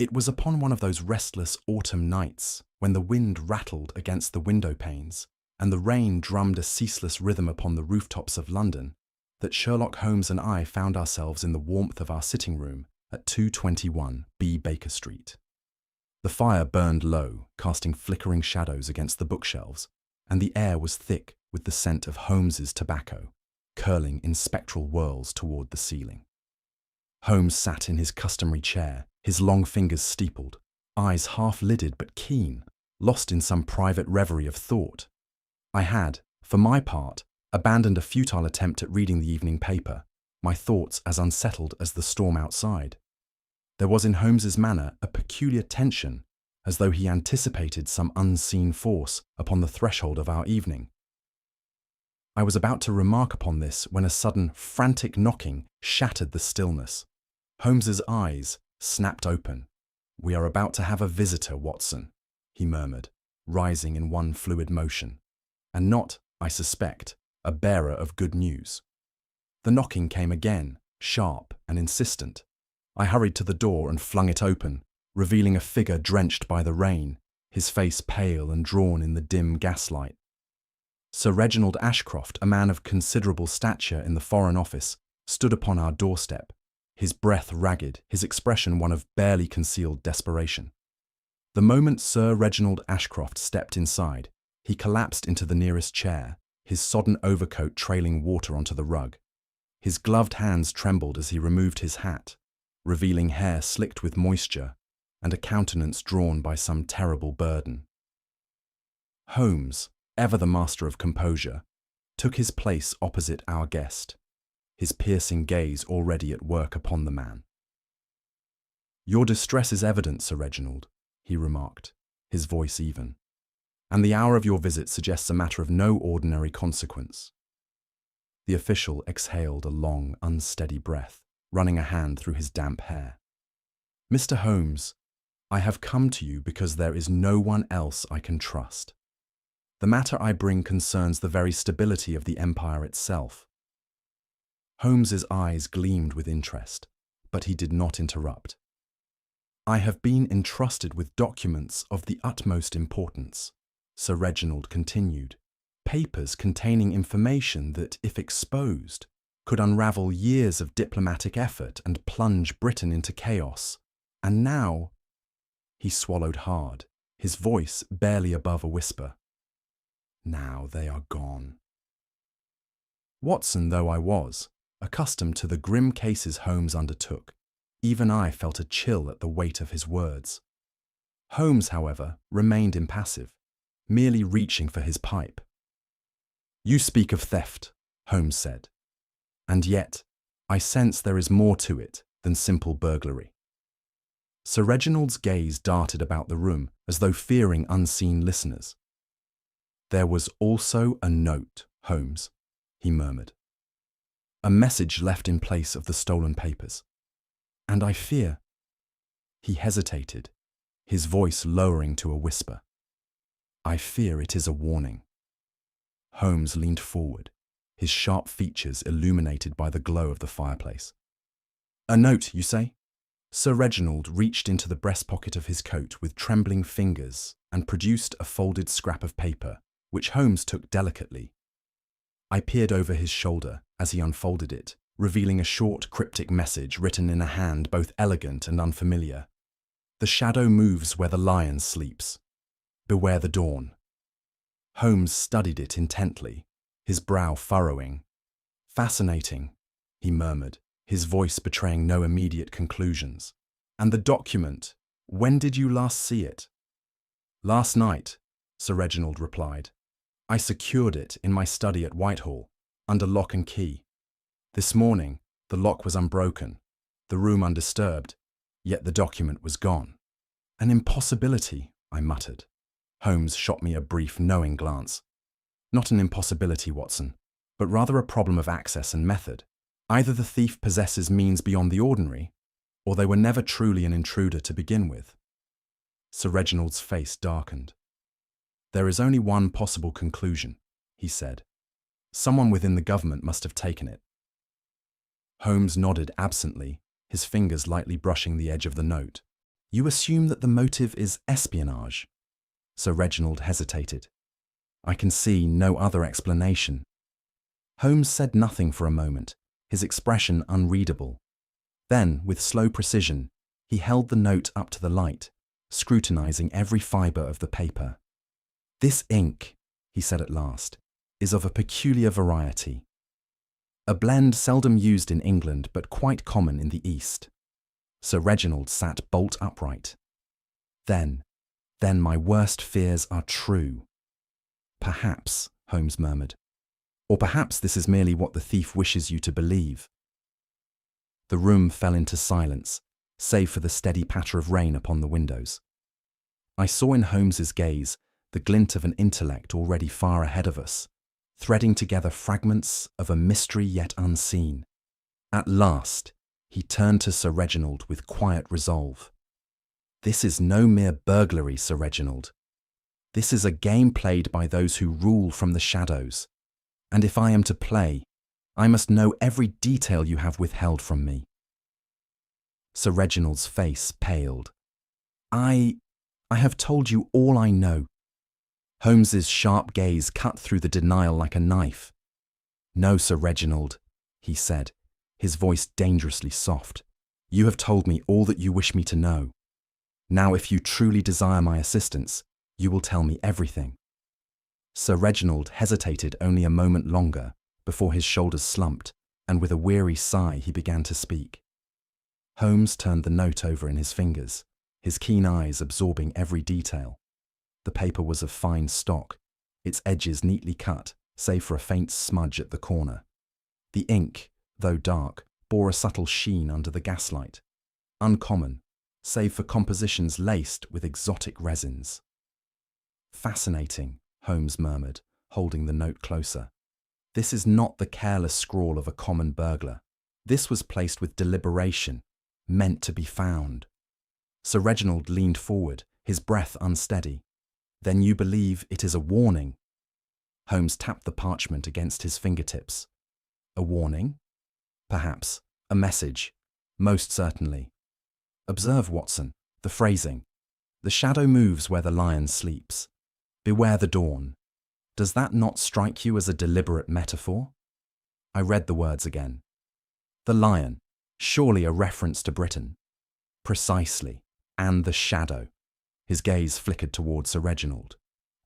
It was upon one of those restless autumn nights, when the wind rattled against the window panes and the rain drummed a ceaseless rhythm upon the rooftops of London, that Sherlock Holmes and I found ourselves in the warmth of our sitting room at 221 B Baker Street. The fire burned low, casting flickering shadows against the bookshelves, and the air was thick with the scent of Holmes's tobacco, curling in spectral whirls toward the ceiling. Holmes sat in his customary chair, his long fingers steepled, eyes half-lidded but keen, lost in some private reverie of thought. I had, for my part, abandoned a futile attempt at reading the evening paper, my thoughts as unsettled as the storm outside. There was in Holmes's manner a peculiar tension, as though he anticipated some unseen force upon the threshold of our evening. I was about to remark upon this when a sudden, frantic knocking shattered the stillness. Holmes's eyes snapped open. "We are about to have a visitor, Watson," he murmured, rising in one fluid motion, "and not, I suspect, a bearer of good news." The knocking came again, sharp and insistent. I hurried to the door and flung it open, revealing a figure drenched by the rain, his face pale and drawn in the dim gaslight. Sir Reginald Ashcroft, a man of considerable stature in the Foreign Office, stood upon our doorstep, his breath ragged, his expression one of barely concealed desperation. The moment Sir Reginald Ashcroft stepped inside, he collapsed into the nearest chair, his sodden overcoat trailing water onto the rug. His gloved hands trembled as he removed his hat, revealing hair slicked with moisture and a countenance drawn by some terrible burden. Holmes, ever the master of composure, took his place opposite our guest, his piercing gaze already at work upon the man. "Your distress is evident, Sir Reginald," he remarked, his voice even, "and the hour of your visit suggests a matter of no ordinary consequence." The official exhaled a long, unsteady breath, running a hand through his damp hair. "Mr. Holmes, I have come to you because there is no one else I can trust. The matter I bring concerns the very stability of the empire itself." Holmes's eyes gleamed with interest, but he did not interrupt. "I have been entrusted with documents of the utmost importance," Sir Reginald continued, "papers containing information that, if exposed, could unravel years of diplomatic effort and plunge Britain into chaos. And now—" He swallowed hard, his voice barely above a whisper. "Now they are gone." Watson though I was, accustomed to the grim cases Holmes undertook, even I felt a chill at the weight of his words. Holmes, however, remained impassive, merely reaching for his pipe. "You speak of theft," Holmes said, "and yet I sense there is more to it than simple burglary." Sir Reginald's gaze darted about the room as though fearing unseen listeners. "There was also a note, Holmes," he murmured. "A message left in place of the stolen papers. And I fear—" He hesitated, his voice lowering to a whisper. "I fear it is a warning." Holmes leaned forward, his sharp features illuminated by the glow of the fireplace. "A note, you say?" Sir Reginald reached into the breast pocket of his coat with trembling fingers and produced a folded scrap of paper, which Holmes took delicately. I peered over his shoulder as he unfolded it, revealing a short, cryptic message written in a hand both elegant and unfamiliar. "The shadow moves where the lion sleeps. Beware the dawn." Holmes studied it intently, his brow furrowing. "Fascinating," he murmured, his voice betraying no immediate conclusions. "And the document, when did you last see it?" "Last night," Sir Reginald replied. "I secured it in my study at Whitehall, under lock and key. This morning, the lock was unbroken, the room undisturbed, yet the document was gone." "An impossibility," I muttered. Holmes shot me a brief, knowing glance. "Not an impossibility, Watson, but rather a problem of access and method. Either the thief possesses means beyond the ordinary, or they were never truly an intruder to begin with." Sir Reginald's face darkened. "There is only one possible conclusion," he said. "Someone within the government must have taken it." Holmes nodded absently, his fingers lightly brushing the edge of the note. You assume that the motive is espionage? Sir Reginald hesitated. I can see no other explanation. Holmes said nothing for a moment, his expression unreadable. Then, with slow precision, he held the note up to the light, scrutinizing every fibre of the paper. This ink, he said at last, is of a peculiar variety. A blend seldom used in England but quite common in the East. Sir Reginald sat bolt upright. Then my worst fears are true. Perhaps, Holmes murmured. Or perhaps this is merely what the thief wishes you to believe. The room fell into silence, save for the steady patter of rain upon the windows. I saw in Holmes's gaze the glint of an intellect already far ahead of us, threading together fragments of a mystery yet unseen. At last, he turned to Sir Reginald with quiet resolve. This is no mere burglary, Sir Reginald. This is a game played by those who rule from the shadows. And if I am to play, I must know every detail you have withheld from me. Sir Reginald's face paled. I have told you all I know. Holmes's sharp gaze cut through the denial like a knife. No, Sir Reginald, he said, his voice dangerously soft. You have told me all that you wish me to know. Now, if you truly desire my assistance, you will tell me everything. Sir Reginald hesitated only a moment longer before his shoulders slumped, and with a weary sigh he began to speak. Holmes turned the note over in his fingers, his keen eyes absorbing every detail. The paper was of fine stock, its edges neatly cut, save for a faint smudge at the corner. The ink, though dark, bore a subtle sheen under the gaslight, uncommon, save for compositions laced with exotic resins. Fascinating, Holmes murmured, holding the note closer. This is not the careless scrawl of a common burglar. This was placed with deliberation, meant to be found. Sir Reginald leaned forward, his breath unsteady. Then you believe it is a warning? Holmes tapped the parchment against his fingertips. A warning? Perhaps. A message. Most certainly. Observe, Watson, the phrasing. The shadow moves where the lion sleeps. Beware the dawn. Does that not strike you as a deliberate metaphor? I read the words again. The lion, surely a reference to Britain. Precisely. And the shadow. His gaze flickered toward Sir Reginald.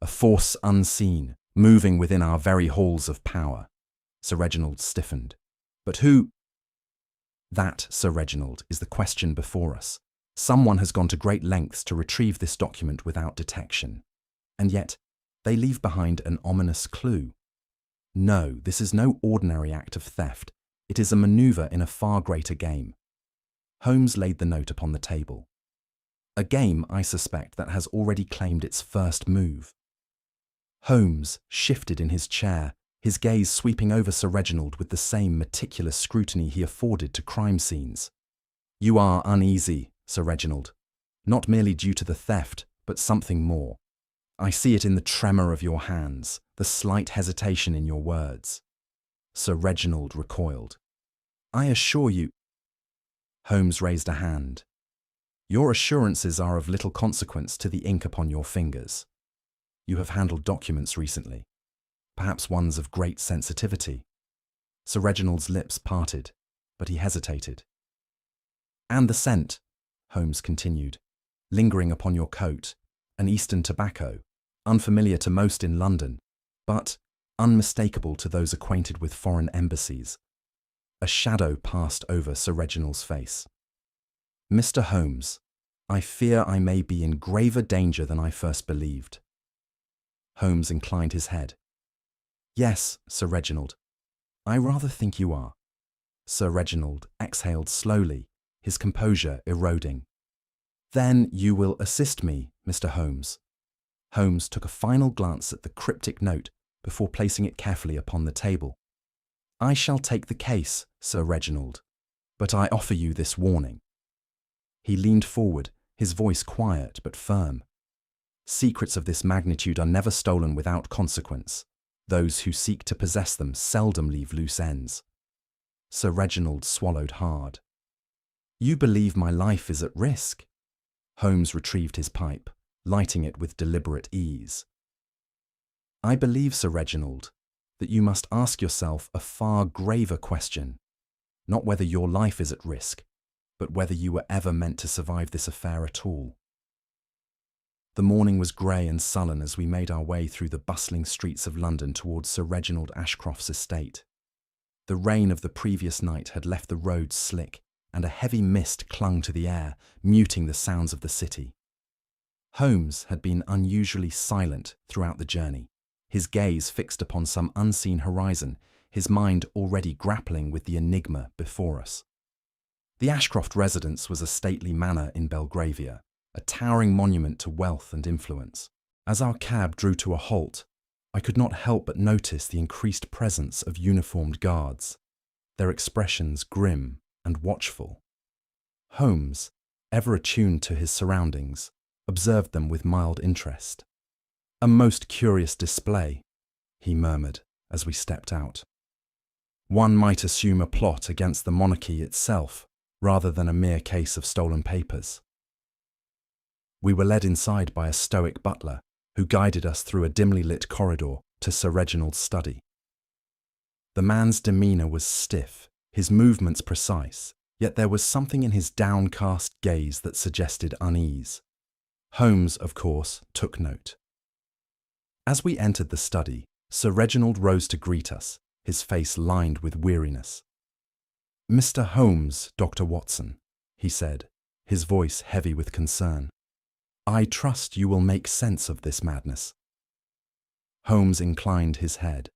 A force unseen, moving within our very halls of power. Sir Reginald stiffened. But who? That, Sir Reginald, is the question before us. Someone has gone to great lengths to retrieve this document without detection. And yet, they leave behind an ominous clue. No, this is no ordinary act of theft. It is a maneuver in a far greater game. Holmes laid the note upon the table. A game, I suspect, that has already claimed its first move. Holmes shifted in his chair, his gaze sweeping over Sir Reginald with the same meticulous scrutiny he afforded to crime scenes. You are uneasy, Sir Reginald, not merely due to the theft, but something more. I see it in the tremor of your hands, the slight hesitation in your words. Sir Reginald recoiled. I assure you. Holmes raised a hand. Your assurances are of little consequence to the ink upon your fingers. You have handled documents recently, perhaps ones of great sensitivity. Sir Reginald's lips parted, but he hesitated. And the scent, Holmes continued, lingering upon your coat, an Eastern tobacco, unfamiliar to most in London, but unmistakable to those acquainted with foreign embassies. A shadow passed over Sir Reginald's face. Mr. Holmes, I fear I may be in graver danger than I first believed. Holmes inclined his head. Yes, Sir Reginald, I rather think you are. Sir Reginald exhaled slowly, his composure eroding. Then you will assist me, Mr. Holmes. Holmes took a final glance at the cryptic note before placing it carefully upon the table. I shall take the case, Sir Reginald, but I offer you this warning. He leaned forward, his voice quiet but firm. Secrets of this magnitude are never stolen without consequence. Those who seek to possess them seldom leave loose ends. Sir Reginald swallowed hard. You believe my life is at risk? Holmes retrieved his pipe, lighting it with deliberate ease. I believe, Sir Reginald, that you must ask yourself a far graver question, not whether your life is at risk, but whether you were ever meant to survive this affair at all. The morning was grey and sullen as we made our way through the bustling streets of London towards Sir Reginald Ashcroft's estate. The rain of the previous night had left the roads slick, and a heavy mist clung to the air, muting the sounds of the city. Holmes had been unusually silent throughout the journey, his gaze fixed upon some unseen horizon, his mind already grappling with the enigma before us. The Ashcroft residence was a stately manor in Belgravia, a towering monument to wealth and influence. As our cab drew to a halt, I could not help but notice the increased presence of uniformed guards, their expressions grim and watchful. Holmes, ever attuned to his surroundings, observed them with mild interest. "A most curious display," he murmured as we stepped out. "One might assume a plot against the monarchy itself, rather than a mere case of stolen papers." We were led inside by a stoic butler, who guided us through a dimly lit corridor to Sir Reginald's study. The man's demeanour was stiff, his movements precise, yet there was something in his downcast gaze that suggested unease. Holmes, of course, took note. As we entered the study, Sir Reginald rose to greet us, his face lined with weariness. "Mr. Holmes, Dr. Watson," he said, his voice heavy with concern. "I trust you will make sense of this madness." Holmes inclined his head.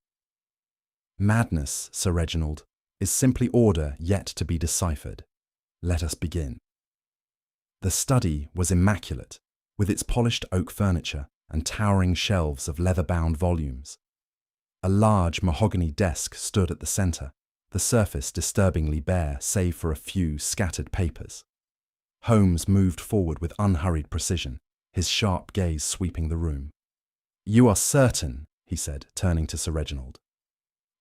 "Madness, Sir Reginald, is simply order yet to be deciphered. Let us begin." The study was immaculate, with its polished oak furniture and towering shelves of leather-bound volumes. A large mahogany desk stood at the centre, the surface disturbingly bare save for a few scattered papers. Holmes moved forward with unhurried precision, his sharp gaze sweeping the room. "You are certain," he said, turning to Sir Reginald,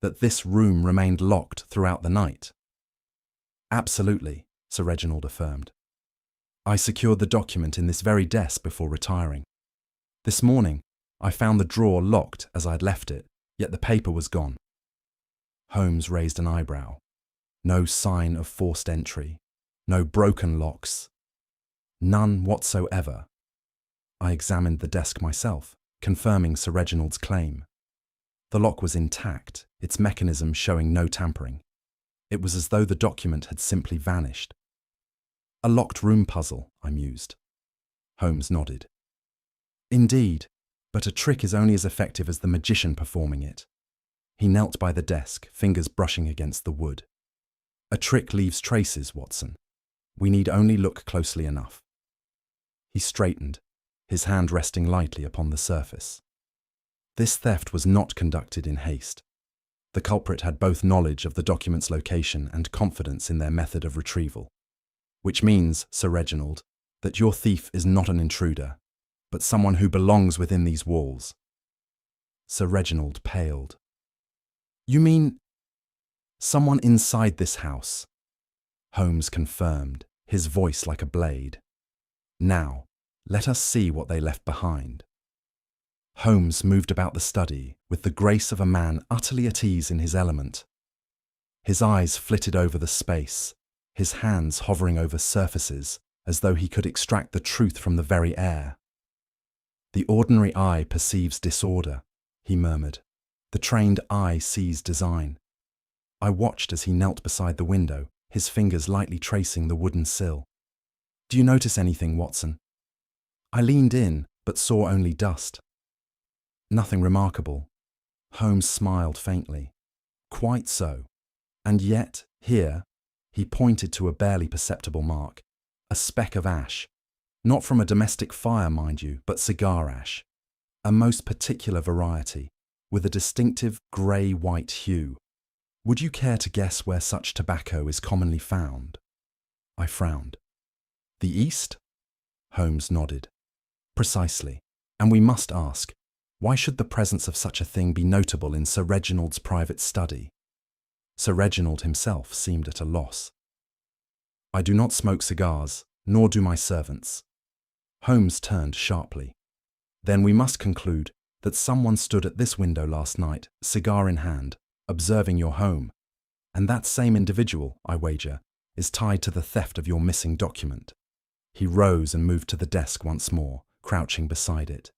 "that this room remained locked throughout the night?" "Absolutely," Sir Reginald affirmed. "I secured the document in this very desk before retiring. This morning, I found the drawer locked as I had left it, yet the paper was gone." Holmes raised an eyebrow. No sign of forced entry, no broken locks, none whatsoever. I examined the desk myself, confirming Sir Reginald's claim. The lock was intact, its mechanism showing no tampering. It was as though the document had simply vanished. "A locked room puzzle," I mused. Holmes nodded. "Indeed, but a trick is only as effective as the magician performing it." He knelt by the desk, fingers brushing against the wood. "A trick leaves traces, Watson. We need only look closely enough." He straightened, his hand resting lightly upon the surface. This theft was not conducted in haste. The culprit had both knowledge of the document's location and confidence in their method of retrieval. Which means, Sir Reginald, that your thief is not an intruder, but someone who belongs within these walls. Sir Reginald paled. "You mean someone inside this house?" Holmes confirmed, his voice like a blade. "Now, let us see what they left behind." Holmes moved about the study with the grace of a man utterly at ease in his element. His eyes flitted over the space, his hands hovering over surfaces as though he could extract the truth from the very air. "The ordinary eye perceives disorder," he murmured. "The trained eye sees design." I watched as he knelt beside the window, his fingers lightly tracing the wooden sill. "Do you notice anything, Watson?" I leaned in, but saw only dust. "Nothing remarkable." Holmes smiled faintly. "Quite so. And yet, here," he pointed to a barely perceptible mark, "a speck of ash. Not from a domestic fire, mind you, but cigar ash. A most particular variety, with a distinctive grey-white hue. Would you care to guess where such tobacco is commonly found?" I frowned. "The East?" Holmes nodded. "Precisely. And we must ask, why should the presence of such a thing be notable in Sir Reginald's private study?" Sir Reginald himself seemed at a loss. "I do not smoke cigars, nor do my servants. Holmes turned sharply. Then we must conclude that someone stood at this window last night, cigar in hand, observing your home. And that same individual, I wager, is tied to the theft of your missing document. He rose and moved to the desk once more, crouching beside it.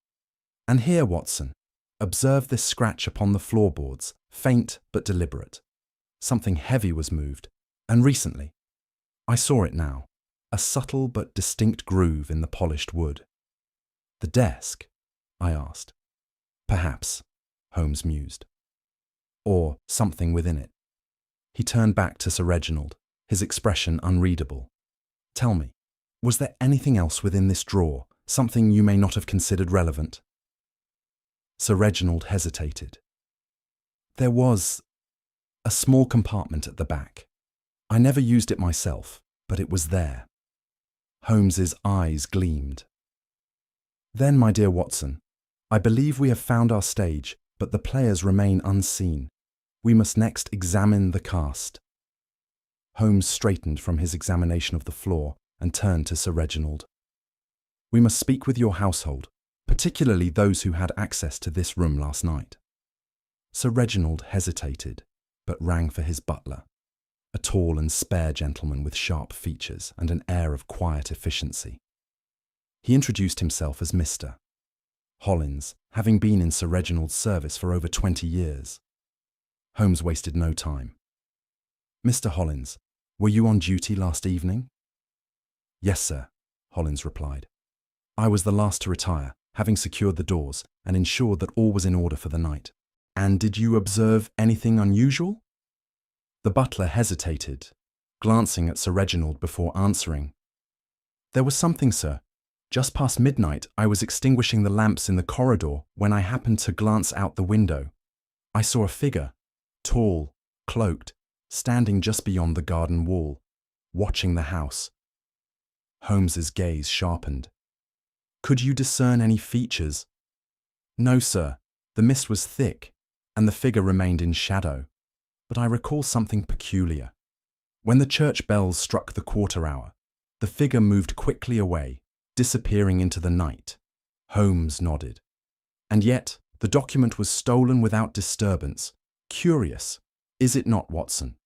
And here, Watson, observe this scratch upon the floorboards, faint but deliberate. Something heavy was moved, and recently. I saw it now, a subtle but distinct groove in the polished wood. The desk? I asked. Perhaps, Holmes mused. Or something within it. He turned back to Sir Reginald, his expression unreadable. Tell me, was there anything else within this drawer, something you may not have considered relevant? Sir Reginald hesitated. There was a small compartment at the back. I never used it myself, but it was there. Holmes's eyes gleamed. Then, my dear Watson, I believe we have found our stage, but the players remain unseen. We must next examine the cast. Holmes straightened from his examination of the floor and turned to Sir Reginald. We must speak with your household, particularly those who had access to this room last night. Sir Reginald hesitated, but rang for his butler, a tall and spare gentleman with sharp features and an air of quiet efficiency. He introduced himself as Mr. Hollins, having been in Sir Reginald's service for over 20 years. Holmes wasted no time. Mr. Hollins, were you on duty last evening? Yes, sir, Hollins replied. I was the last to retire, having secured the doors and ensured that all was in order for the night. And did you observe anything unusual? The butler hesitated, glancing at Sir Reginald before answering. There was something, sir. Just past midnight, I was extinguishing the lamps in the corridor when I happened to glance out the window. I saw a figure, tall, cloaked, standing just beyond the garden wall, watching the house. Holmes's gaze sharpened. Could you discern any features? No, sir. The mist was thick, and the figure remained in shadow. But I recall something peculiar. When the church bells struck the quarter hour, the figure moved quickly away, disappearing into the night. Holmes nodded. And yet, the document was stolen without disturbance. Curious, is it not, Watson?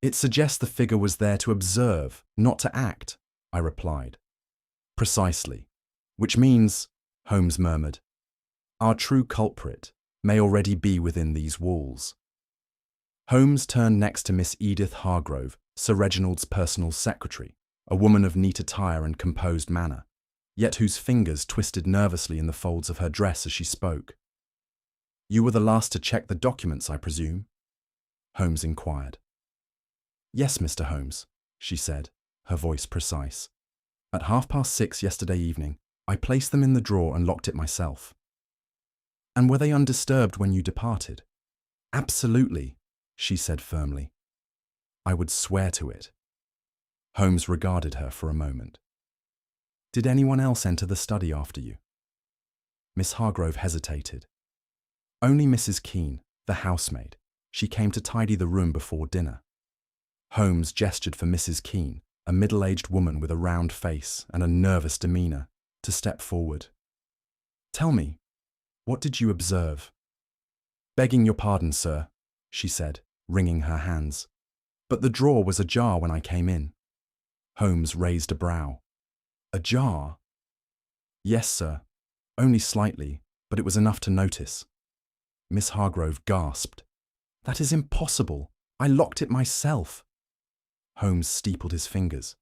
It suggests the figure was there to observe, not to act, I replied. Precisely. Which means, Holmes murmured, our true culprit may already be within these walls. Holmes turned next to Miss Edith Hargrove, Sir Reginald's personal secretary, a woman of neat attire and composed manner, yet whose fingers twisted nervously in the folds of her dress as she spoke. You were the last to check the documents, I presume? Holmes inquired. Yes, Mr. Holmes, she said, her voice precise. At 6:30 yesterday evening, I placed them in the drawer and locked it myself. And were they undisturbed when you departed? Absolutely, she said firmly. I would swear to it. Holmes regarded her for a moment. Did anyone else enter the study after you? Miss Hargrove hesitated. Only Mrs. Keene, the housemaid. She came to tidy the room before dinner. Holmes gestured for Mrs. Keene, a middle-aged woman with a round face and a nervous demeanour, to step forward. Tell me, what did you observe? Begging your pardon, sir, she said, wringing her hands. But the drawer was ajar when I came in. Holmes raised a brow. Ajar? Yes, sir. Only slightly, but it was enough to notice. Miss Hargrove gasped. That is impossible. I locked it myself. Holmes steepled his fingers.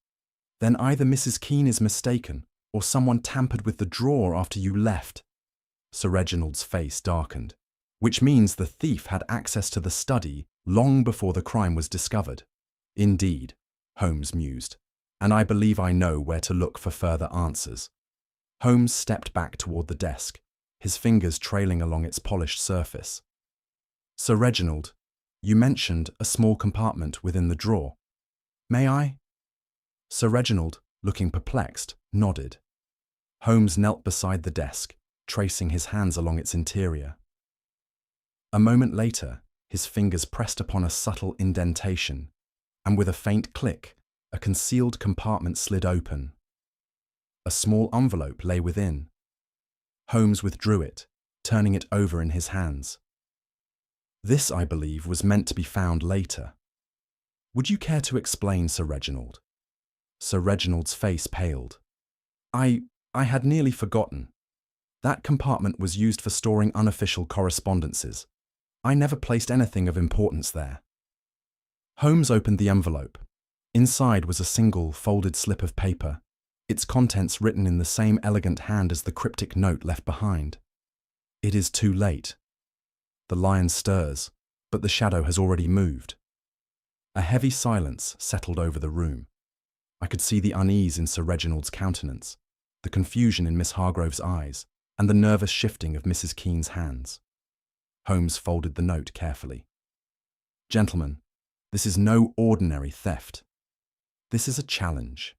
Then either Mrs. Keene is mistaken, or someone tampered with the drawer after you left. Sir Reginald's face darkened, which means the thief had access to the study long before the crime was discovered. Indeed, Holmes mused, and I believe I know where to look for further answers. Holmes stepped back toward the desk, his fingers trailing along its polished surface. Sir Reginald, you mentioned a small compartment within the drawer. May I? Sir Reginald, looking perplexed, nodded. Holmes knelt beside the desk, tracing his hands along its interior. A moment later, his fingers pressed upon a subtle indentation, and with a faint click, a concealed compartment slid open. A small envelope lay within. Holmes withdrew it, turning it over in his hands. This, I believe, was meant to be found later. Would you care to explain, Sir Reginald? Sir Reginald's face paled. I had nearly forgotten. That compartment was used for storing unofficial correspondences. I never placed anything of importance there. Holmes opened the envelope. Inside was a single, folded slip of paper, its contents written in the same elegant hand as the cryptic note left behind. It is too late. The lion stirs, but the shadow has already moved. A heavy silence settled over the room. I could see the unease in Sir Reginald's countenance, the confusion in Miss Hargrove's eyes, and the nervous shifting of Mrs. Keene's hands. Holmes folded the note carefully. Gentlemen, this is no ordinary theft. This is a challenge,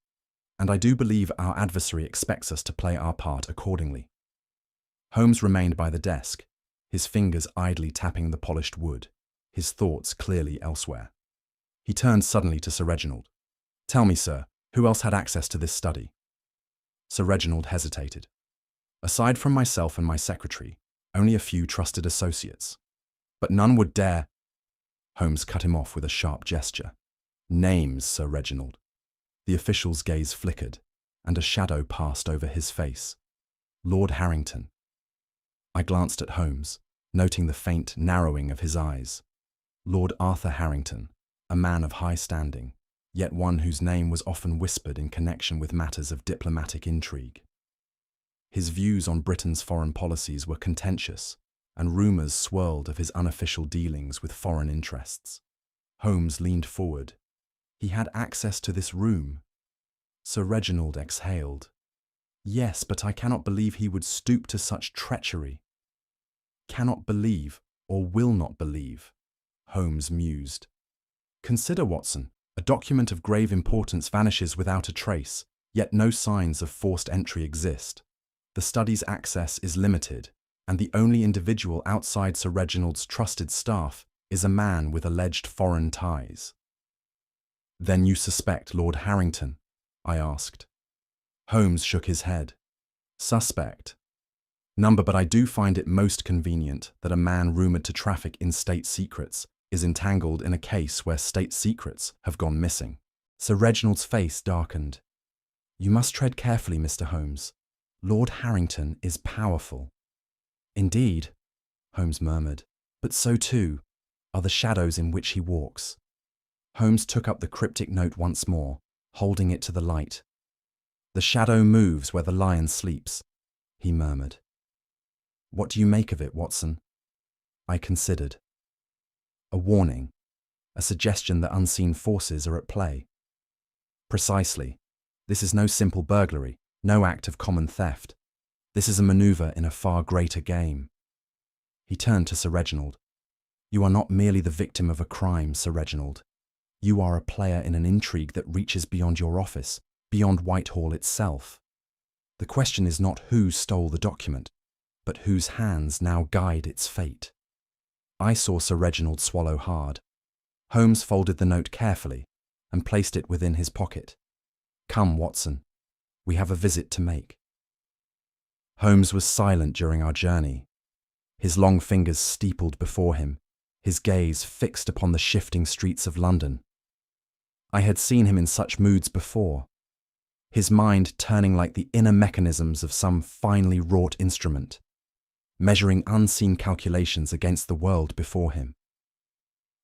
and I do believe our adversary expects us to play our part accordingly. Holmes remained by the desk, his fingers idly tapping the polished wood, his thoughts clearly elsewhere. He turned suddenly to Sir Reginald. Tell me, sir, who else had access to this study? Sir Reginald hesitated. Aside from myself and my secretary, only a few trusted associates. But none would dare. Holmes cut him off with a sharp gesture. Names, Sir Reginald. The official's gaze flickered, and a shadow passed over his face. Lord Harrington. I glanced at Holmes, noting the faint narrowing of his eyes. Lord Arthur Harrington, a man of high standing, yet one whose name was often whispered in connection with matters of diplomatic intrigue. His views on Britain's foreign policies were contentious, and rumours swirled of his unofficial dealings with foreign interests. Holmes leaned forward. He had access to this room. Sir Reginald exhaled. Yes, but I cannot believe he would stoop to such treachery. Cannot believe, or will not believe, Holmes mused. Consider, Watson, a document of grave importance vanishes without a trace, yet no signs of forced entry exist. The study's access is limited, and the only individual outside Sir Reginald's trusted staff is a man with alleged foreign ties. Then you suspect Lord Harrington? I asked. Holmes shook his head. Suspect. Number, but I do find it most convenient that a man rumoured to traffic in state secrets is entangled in a case where state secrets have gone missing. Sir Reginald's face darkened. You must tread carefully, Mr. Holmes. Lord Harrington is powerful. Indeed, Holmes murmured, but so too are the shadows in which he walks. Holmes took up the cryptic note once more, holding it to the light. The shadow moves where the lion sleeps, he murmured. What do you make of it, Watson? I considered. A warning, a suggestion that unseen forces are at play. Precisely. This is no simple burglary, no act of common theft. This is a manoeuvre in a far greater game. He turned to Sir Reginald. You are not merely the victim of a crime, Sir Reginald. You are a player in an intrigue that reaches beyond your office, beyond Whitehall itself. The question is not who stole the document, but whose hands now guide its fate. I saw Sir Reginald swallow hard. Holmes folded the note carefully and placed it within his pocket. Come, Watson. We have a visit to make. Holmes was silent during our journey. His long fingers steepled before him, his gaze fixed upon the shifting streets of London. I had seen him in such moods before, his mind turning like the inner mechanisms of some finely wrought instrument, measuring unseen calculations against the world before him.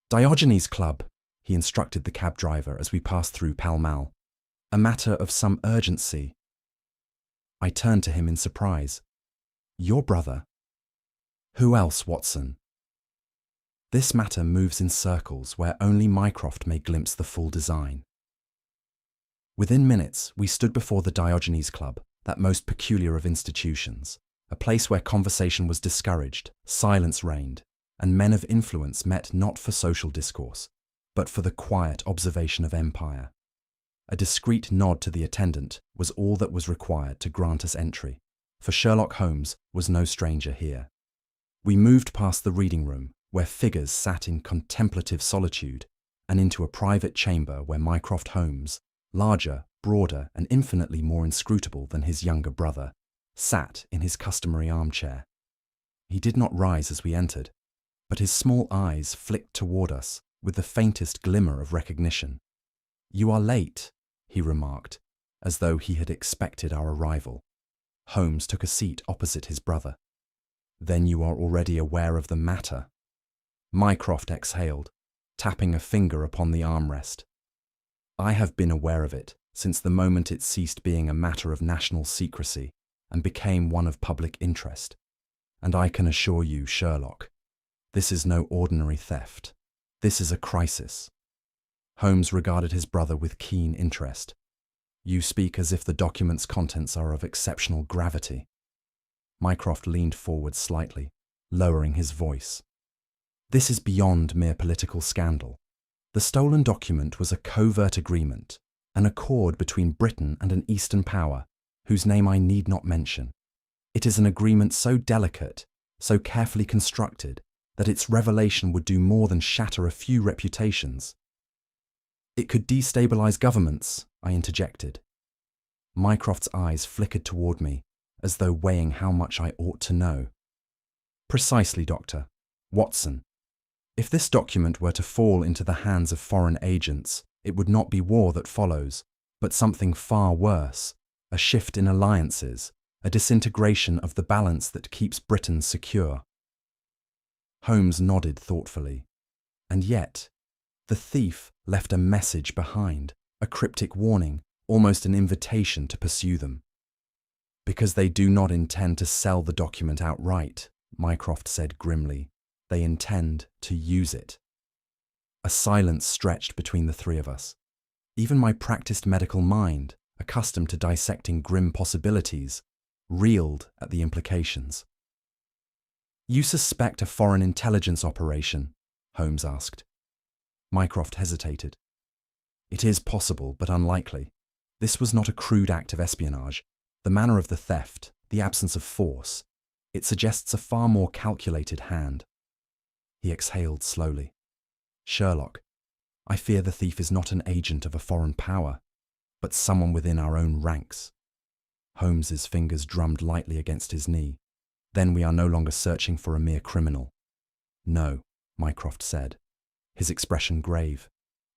Diogenes Club, he instructed the cab driver as we passed through Pall Mall. A matter of some urgency. I turned to him in surprise. Your brother? Who else, Watson? This matter moves in circles where only Mycroft may glimpse the full design. Within minutes, we stood before the Diogenes Club, that most peculiar of institutions, a place where conversation was discouraged, silence reigned, and men of influence met not for social discourse, but for the quiet observation of empire. A discreet nod to the attendant was all that was required to grant us entry, for Sherlock Holmes was no stranger here. We moved past the reading room, where figures sat in contemplative solitude, and into a private chamber where Mycroft Holmes, larger broader and infinitely more inscrutable than his younger brother, sat in his customary armchair. He did not rise as we entered, but his small eyes flicked toward us with the faintest glimmer of recognition. "You are late," he remarked, as though he had expected our arrival. Holmes took a seat opposite his brother. "Then you are already aware of the matter." Mycroft exhaled, tapping a finger upon the armrest. "I have been aware of it since the moment it ceased being a matter of national secrecy and became one of public interest. And I can assure you, Sherlock, this is no ordinary theft. This is a crisis." Holmes regarded his brother with keen interest. "You speak as if the document's contents are of exceptional gravity." Mycroft leaned forward slightly, lowering his voice. "This is beyond mere political scandal. The stolen document was a covert agreement, an accord between Britain and an Eastern power, whose name I need not mention. It is an agreement so delicate, so carefully constructed, that its revelation would do more than shatter a few reputations." "It could destabilize governments," I interjected. Mycroft's eyes flickered toward me, as though weighing how much I ought to know. "Precisely, Doctor. Watson, if this document were to fall into the hands of foreign agents, it would not be war that follows, but something far worse, a shift in alliances, a disintegration of the balance that keeps Britain secure." Holmes nodded thoughtfully. "And yet, the thief left a message behind, a cryptic warning, almost an invitation to pursue them." "Because they do not intend to sell the document outright," Mycroft said grimly. "They intend to use it." A silence stretched between the three of us. Even my practiced medical mind, accustomed to dissecting grim possibilities, reeled at the implications. "You suspect a foreign intelligence operation?" Holmes asked. Mycroft hesitated. "It is possible, but unlikely. This was not a crude act of espionage. The manner of the theft, the absence of force, it suggests a far more calculated hand." He exhaled slowly. "Sherlock, I fear the thief is not an agent of a foreign power, but someone within our own ranks." Holmes's fingers drummed lightly against his knee. "Then we are no longer searching for a mere criminal." "No," Mycroft said, his expression grave.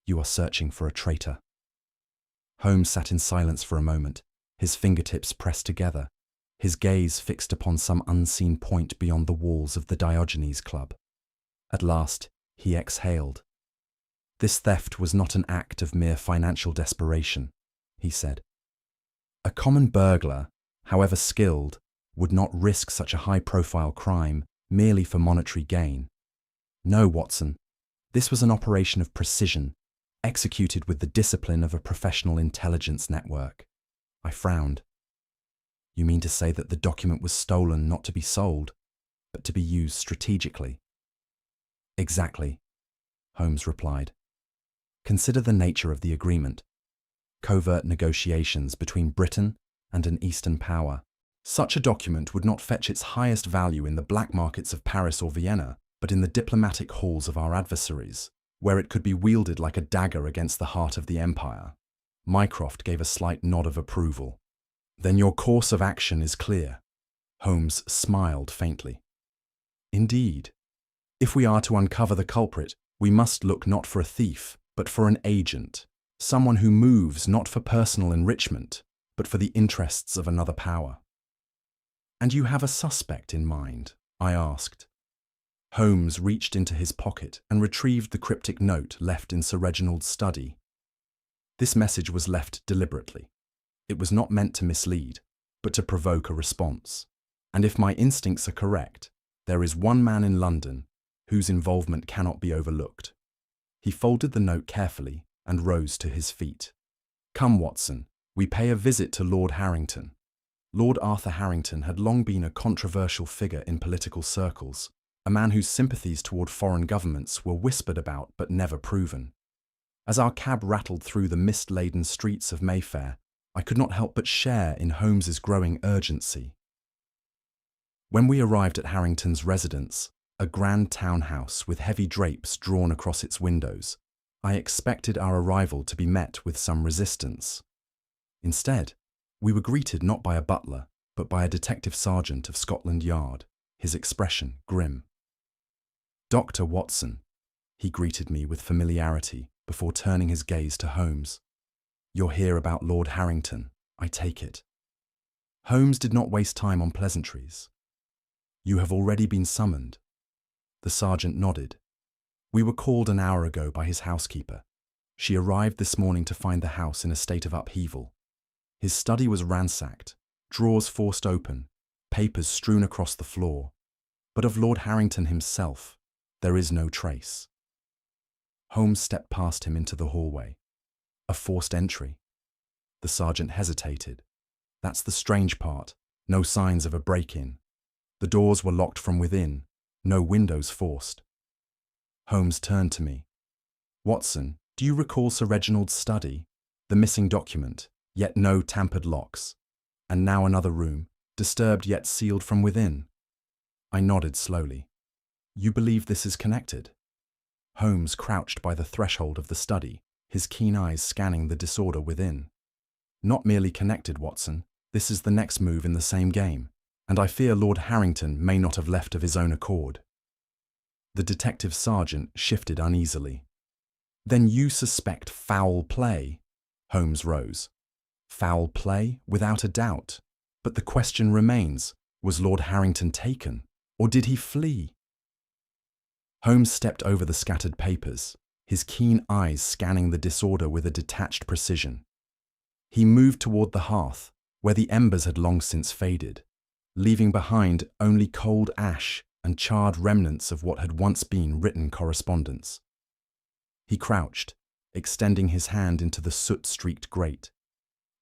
"You are searching for a traitor." Holmes sat in silence for a moment, his fingertips pressed together, his gaze fixed upon some unseen point beyond the walls of the Diogenes Club. At last, he exhaled. "This theft was not an act of mere financial desperation," he said. "A common burglar, however skilled, would not risk such a high-profile crime merely for monetary gain. No, Watson, this was an operation of precision, executed with the discipline of a professional intelligence network." I frowned. "You mean to say that the document was stolen not to be sold, but to be used strategically?" "Exactly," Holmes replied. "Consider the nature of the agreement. Covert negotiations between Britain and an Eastern power. Such a document would not fetch its highest value in the black markets of Paris or Vienna, but in the diplomatic halls of our adversaries, where it could be wielded like a dagger against the heart of the empire." Mycroft gave a slight nod of approval. "Then your course of action is clear." Holmes smiled faintly. "Indeed. If we are to uncover the culprit, we must look not for a thief, but for an agent, someone who moves not for personal enrichment, but for the interests of another power." "And you have a suspect in mind?" I asked. Holmes reached into his pocket and retrieved the cryptic note left in Sir Reginald's study. This message was left deliberately. It was not meant to mislead, but to provoke a response. And if my instincts are correct, there is one man in London whose involvement cannot be overlooked. He folded the note carefully and rose to his feet. "Come, Watson, we pay a visit to Lord Harrington." Lord Arthur Harrington had long been a controversial figure in political circles, a man whose sympathies toward foreign governments were whispered about but never proven. As our cab rattled through the mist-laden streets of Mayfair, I could not help but share in Holmes's growing urgency. When we arrived at Harrington's residence, a grand townhouse with heavy drapes drawn across its windows, I expected our arrival to be met with some resistance. Instead, we were greeted not by a butler, but by a detective sergeant of Scotland Yard, his expression grim. "Dr. Watson," he greeted me with familiarity before turning his gaze to Holmes. "You're here about Lord Harrington, I take it." Holmes did not waste time on pleasantries. "You have already been summoned." The sergeant nodded. "We were called an hour ago by his housekeeper. She arrived this morning to find the house in a state of upheaval. His study was ransacked, drawers forced open, papers strewn across the floor. But of Lord Harrington himself, there is no trace." Holmes stepped past him into the hallway. A forced entry. The sergeant hesitated. "That's the strange part. No signs of a break-in. The doors were locked from within, no windows forced." Holmes turned to me. "Watson, do you recall Sir Reginald's study? The missing document, yet no tampered locks. And now another room, disturbed yet sealed from within." I nodded slowly. "You believe this is connected?" Holmes crouched by the threshold of the study, his keen eyes scanning the disorder within. "Not merely connected, Watson. This is the next move in the same game, and I fear Lord Harrington may not have left of his own accord." The detective sergeant shifted uneasily. "Then you suspect foul play?" Holmes rose. "Foul play, without a doubt. But the question remains, was Lord Harrington taken, or did he flee?" Holmes stepped over the scattered papers, his keen eyes scanning the disorder with a detached precision. He moved toward the hearth, where the embers had long since faded, leaving behind only cold ash and charred remnants of what had once been written correspondence. He crouched, extending his hand into the soot-streaked grate.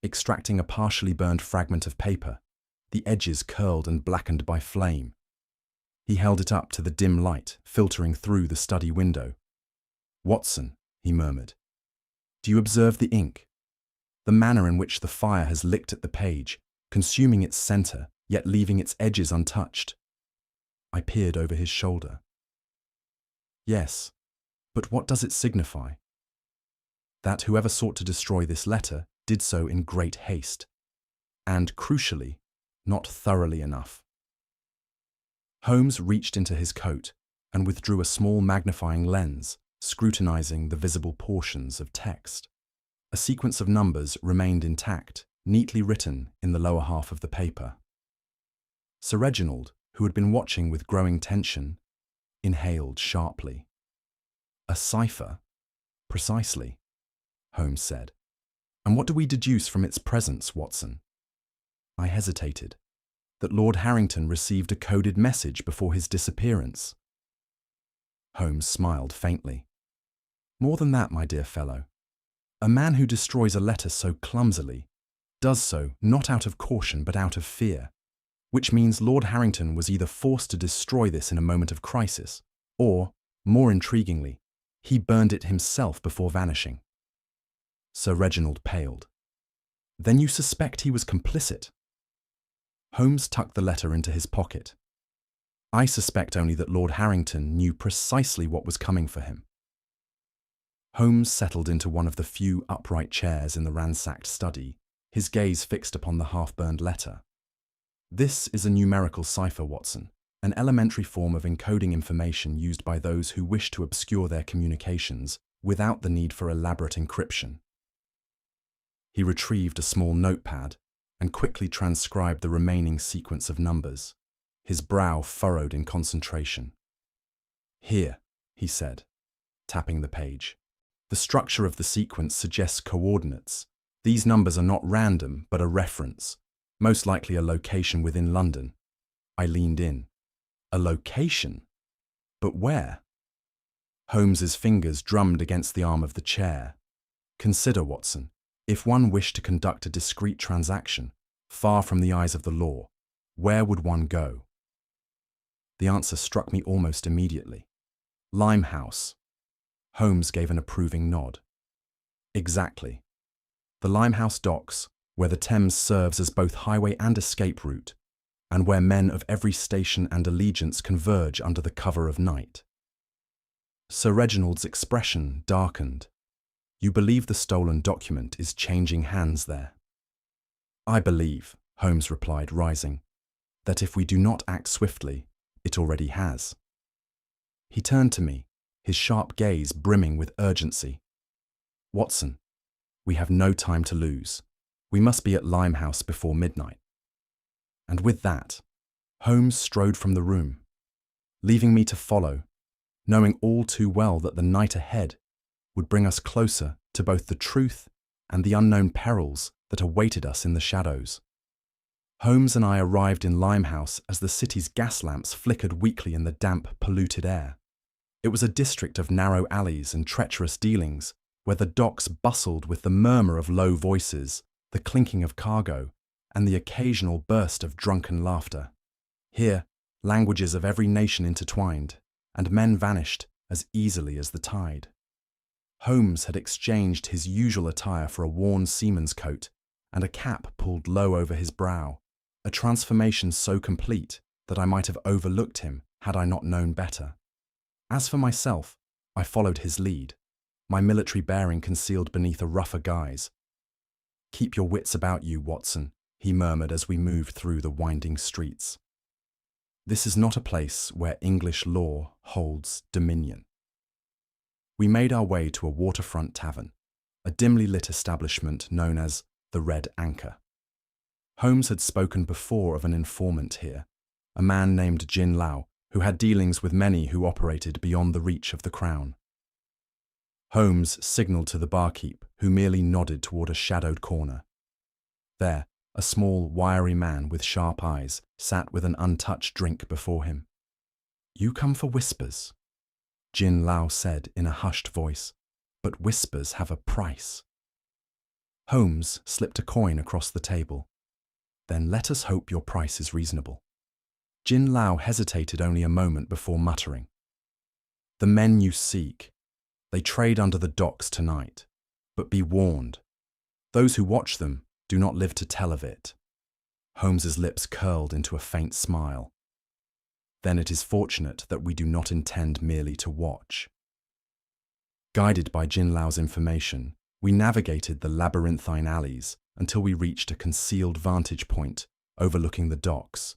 Extracting a partially burned fragment of paper, the edges curled and blackened by flame. He held it up to the dim light filtering through the study window. "Watson," he murmured, "do you observe the ink? The manner in which the fire has licked at the page, consuming its center, yet leaving its edges untouched?" I peered over his shoulder. "Yes, but what does it signify?" "That whoever sought to destroy this letter did so in great haste. And, crucially, not thoroughly enough." Holmes reached into his coat and withdrew a small magnifying lens, scrutinizing the visible portions of text. A sequence of numbers remained intact, neatly written in the lower half of the paper. Sir Reginald, who had been watching with growing tension, inhaled sharply. "A cipher?" "Precisely," Holmes said. "And what do we deduce from its presence, Watson?" I hesitated. "That Lord Harrington received a coded message before his disappearance." Holmes smiled faintly. "More than that, my dear fellow. A man who destroys a letter so clumsily does so not out of caution but out of fear, which means Lord Harrington was either forced to destroy this in a moment of crisis, or, more intriguingly, he burned it himself before vanishing." Sir Reginald paled. "Then you suspect he was complicit?" Holmes tucked the letter into his pocket. "I suspect only that Lord Harrington knew precisely what was coming for him." Holmes settled into one of the few upright chairs in the ransacked study, his gaze fixed upon the half-burned letter. "This is a numerical cipher, Watson, an elementary form of encoding information used by those who wish to obscure their communications without the need for elaborate encryption." He retrieved a small notepad and quickly transcribed the remaining sequence of numbers, his brow furrowed in concentration. "Here," he said, tapping the page. "The structure of the sequence suggests coordinates. These numbers are not random, but a reference, most likely a location within London." I leaned in. "A location? But where?" Holmes's fingers drummed against the arm of the chair. "Consider, Watson, if one wished to conduct a discreet transaction, far from the eyes of the law, where would one go?" The answer struck me almost immediately. "Limehouse." Holmes gave an approving nod. "Exactly. The Limehouse docks, where the Thames serves as both highway and escape route, and where men of every station and allegiance converge under the cover of night." Sir Reginald's expression darkened. "You believe the stolen document is changing hands there?" I believe, Holmes replied, rising, that if we do not act swiftly, it already has. He turned to me, his sharp gaze brimming with urgency. Watson, we have no time to lose. We must be at Limehouse before midnight. And with that, Holmes strode from the room, leaving me to follow, knowing all too well that the night ahead would bring us closer to both the truth and the unknown perils that awaited us in the shadows. Holmes and I arrived in Limehouse as the city's gas lamps flickered weakly in the damp, polluted air. It was a district of narrow alleys and treacherous dealings, where the docks bustled with the murmur of low voices, the clinking of cargo, and the occasional burst of drunken laughter. Here, languages of every nation intertwined, and men vanished as easily as the tide. Holmes had exchanged his usual attire for a worn seaman's coat and a cap pulled low over his brow, a transformation so complete that I might have overlooked him had I not known better. As for myself, I followed his lead, my military bearing concealed beneath a rougher guise. "Keep your wits about you, Watson," he murmured as we moved through the winding streets. "This is not a place where English law holds dominion." We made our way to a waterfront tavern, a dimly lit establishment known as the Red Anchor. Holmes had spoken before of an informant here, a man named Jin Lao, who had dealings with many who operated beyond the reach of the crown. Holmes signalled to the barkeep, who merely nodded toward a shadowed corner. There, a small, wiry man with sharp eyes sat with an untouched drink before him. "You come for whispers," Jin Lao said in a hushed voice, "but whispers have a price." Holmes slipped a coin across the table. "Then let us hope your price is reasonable." Jin Lao hesitated only a moment before muttering, "The men you seek, they trade under the docks tonight, but be warned, those who watch them do not live to tell of it." Holmes's lips curled into a faint smile. "Then it is fortunate that we do not intend merely to watch." Guided by Jin Lao's information, we navigated the labyrinthine alleys until we reached a concealed vantage point overlooking the docks.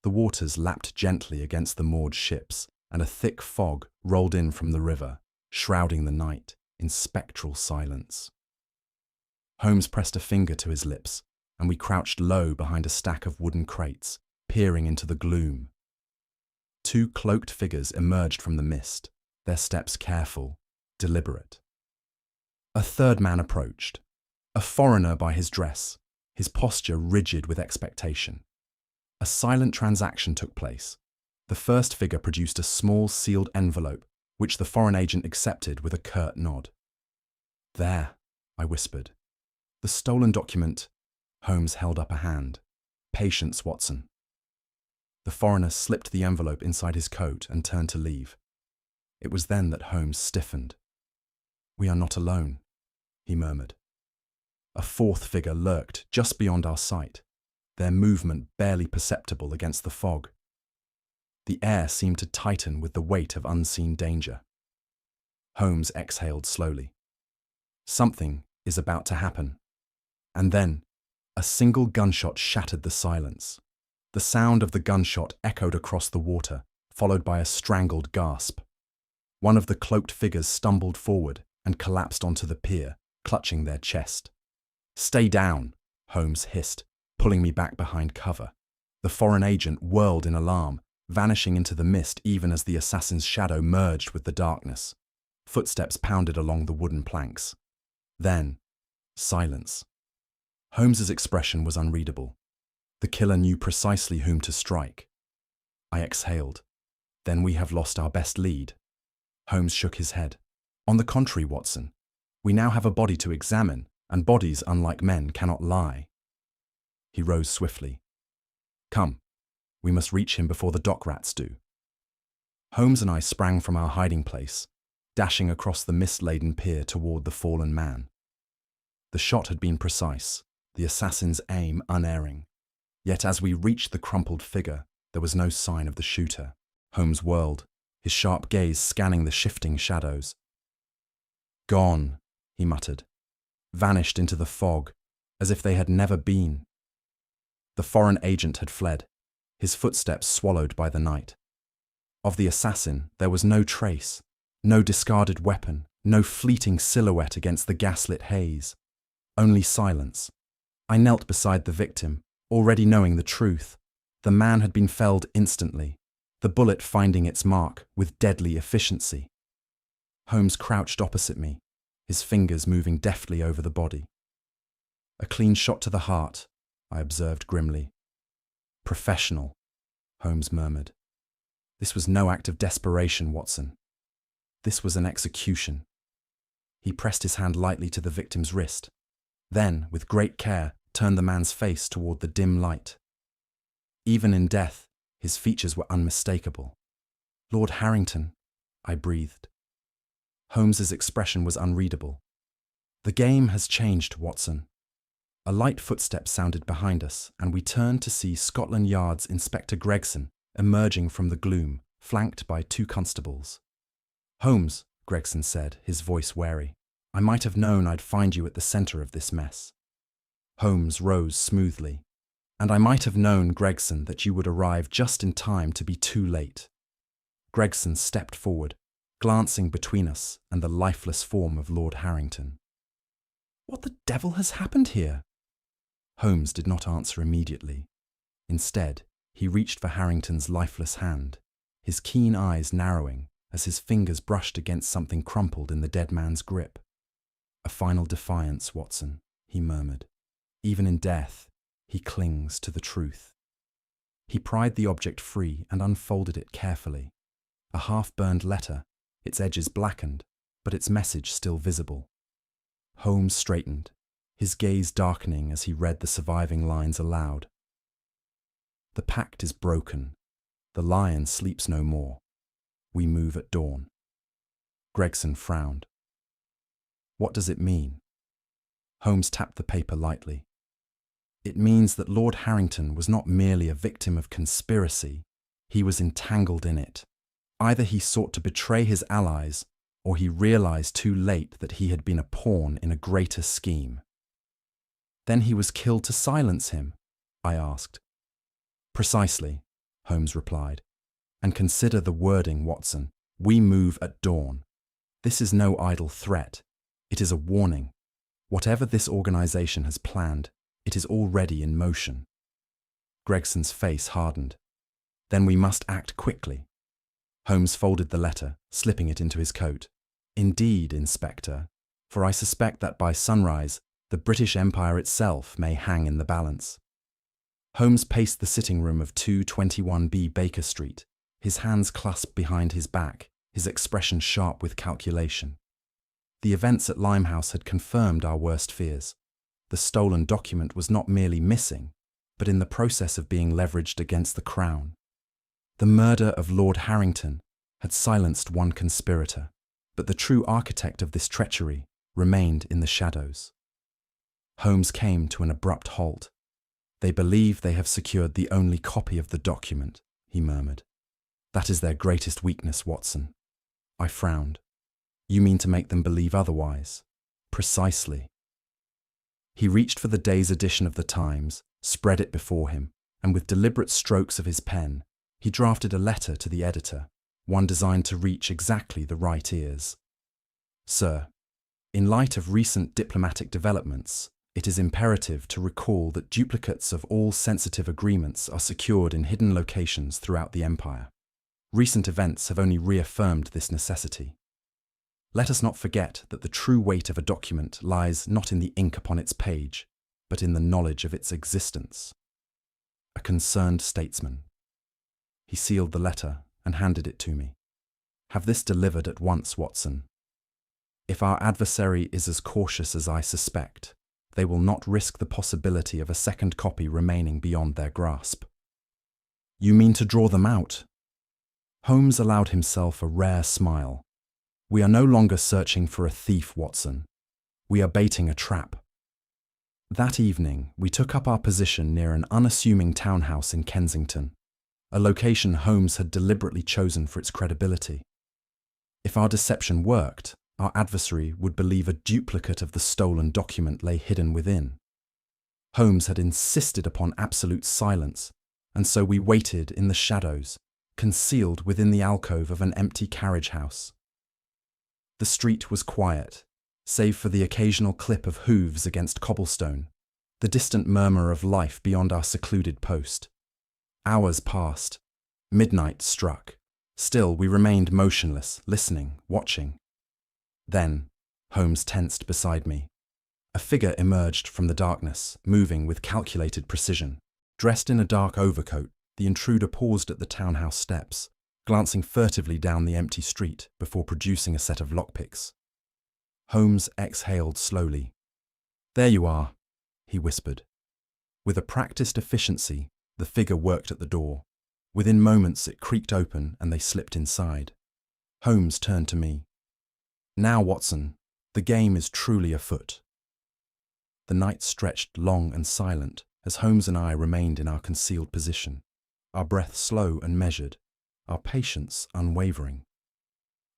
The waters lapped gently against the moored ships, and a thick fog rolled in from the river, shrouding the night in spectral silence. Holmes pressed a finger to his lips, and we crouched low behind a stack of wooden crates, peering into the gloom. Two cloaked figures emerged from the mist, their steps careful, deliberate. A third man approached, a foreigner by his dress, his posture rigid with expectation. A silent transaction took place. The first figure produced a small sealed envelope, which the foreign agent accepted with a curt nod. "There," I whispered. "The stolen document." Holmes held up a hand. "Patience, Watson." The foreigner slipped the envelope inside his coat and turned to leave. It was then that Holmes stiffened. "We are not alone," he murmured. A fourth figure lurked just beyond our sight, their movement barely perceptible against the fog. The air seemed to tighten with the weight of unseen danger. Holmes exhaled slowly. Something is about to happen. And then, a single gunshot shattered the silence. The sound of the gunshot echoed across the water, followed by a strangled gasp. One of the cloaked figures stumbled forward and collapsed onto the pier, clutching their chest. "Stay down," Holmes hissed, pulling me back behind cover. The foreign agent whirled in alarm, vanishing into the mist even as the assassin's shadow merged with the darkness. Footsteps pounded along the wooden planks. Then, silence. Holmes's expression was unreadable. The killer knew precisely whom to strike. I exhaled. "Then we have lost our best lead." Holmes shook his head. "On the contrary, Watson, we now have a body to examine, and bodies, unlike men, cannot lie." He rose swiftly. "Come, we must reach him before the dock rats do." Holmes and I sprang from our hiding place, dashing across the mist-laden pier toward the fallen man. The shot had been precise, the assassin's aim unerring. Yet as we reached the crumpled figure, there was no sign of the shooter. Holmes whirled, his sharp gaze scanning the shifting shadows. "Gone," he muttered, "vanished into the fog, as if they had never been." The foreign agent had fled, his footsteps swallowed by the night. Of the assassin, there was no trace, no discarded weapon, no fleeting silhouette against the gaslit haze. Only silence. I knelt beside the victim, already knowing the truth. The man had been felled instantly, the bullet finding its mark with deadly efficiency. Holmes crouched opposite me, his fingers moving deftly over the body. A clean shot to the heart, I observed grimly. Professional, Holmes murmured. This was no act of desperation, Watson. This was an execution. He pressed his hand lightly to the victim's wrist, then, with great care, turned the man's face toward the dim light. Even in death, his features were unmistakable. Lord Harrington, I breathed. Holmes's expression was unreadable. The game has changed, Watson. A light footstep sounded behind us, and we turned to see Scotland Yard's Inspector Gregson emerging from the gloom, flanked by 2 constables. Holmes, Gregson said, his voice wary, I might have known I'd find you at the centre of this mess. Holmes rose smoothly. And I might have known, Gregson, that you would arrive just in time to be too late. Gregson stepped forward, glancing between us and the lifeless form of Lord Harrington. What the devil has happened here? Holmes did not answer immediately. Instead, he reached for Harrington's lifeless hand, his keen eyes narrowing as his fingers brushed against something crumpled in the dead man's grip. A final defiance, Watson, he murmured. Even in death, he clings to the truth. He pried the object free and unfolded it carefully. A half-burned letter, its edges blackened, but its message still visible. Holmes straightened, his gaze darkening as he read the surviving lines aloud. The pact is broken. The lion sleeps no more. We move at dawn. Gregson frowned. What does it mean? Holmes tapped the paper lightly. It means that Lord Harrington was not merely a victim of conspiracy, he was entangled in it. Either he sought to betray his allies, or he realized too late that he had been a pawn in a greater scheme. Then he was killed to silence him, I asked. Precisely, Holmes replied. And consider the wording, Watson. We move at dawn. This is no idle threat. It is a warning. Whatever this organization has planned, it is already in motion. Gregson's face hardened. Then we must act quickly. Holmes folded the letter, slipping it into his coat. Indeed, Inspector, for I suspect that by sunrise, the British Empire itself may hang in the balance. Holmes paced the sitting room of 221B Baker Street, his hands clasped behind his back, his expression sharp with calculation. The events at Limehouse had confirmed our worst fears. The stolen document was not merely missing, but in the process of being leveraged against the Crown. The murder of Lord Harrington had silenced one conspirator, but the true architect of this treachery remained in the shadows. Holmes came to an abrupt halt. They believe they have secured the only copy of the document, he murmured. That is their greatest weakness, Watson. I frowned. You mean to make them believe otherwise? Precisely. He reached for the day's edition of the Times, spread it before him, and with deliberate strokes of his pen, he drafted a letter to the editor, one designed to reach exactly the right ears. Sir, in light of recent diplomatic developments, it is imperative to recall that duplicates of all sensitive agreements are secured in hidden locations throughout the Empire. Recent events have only reaffirmed this necessity. Let us not forget that the true weight of a document lies not in the ink upon its page, but in the knowledge of its existence. A concerned statesman. He sealed the letter and handed it to me. Have this delivered at once, Watson. If our adversary is as cautious as I suspect, they will not risk the possibility of a second copy remaining beyond their grasp. You mean to draw them out? Holmes allowed himself a rare smile. We are no longer searching for a thief, Watson. We are baiting a trap. That evening, we took up our position near an unassuming townhouse in Kensington, a location Holmes had deliberately chosen for its credibility. If our deception worked, our adversary would believe a duplicate of the stolen document lay hidden within. Holmes had insisted upon absolute silence, and so we waited in the shadows, concealed within the alcove of an empty carriage house. The street was quiet, save for the occasional clip of hooves against cobblestone, the distant murmur of life beyond our secluded post. Hours passed. Midnight struck. Still, we remained motionless, listening, watching. Then, Holmes tensed beside me. A figure emerged from the darkness, moving with calculated precision. Dressed in a dark overcoat, the intruder paused at the townhouse steps, glancing furtively down the empty street before producing a set of lockpicks. Holmes exhaled slowly. "There you are," he whispered. With a practiced efficiency, the figure worked at the door. Within moments it creaked open and they slipped inside. Holmes turned to me. "Now, Watson, the game is truly afoot." The night stretched long and silent as Holmes and I remained in our concealed position, our breath slow and measured, our patience unwavering.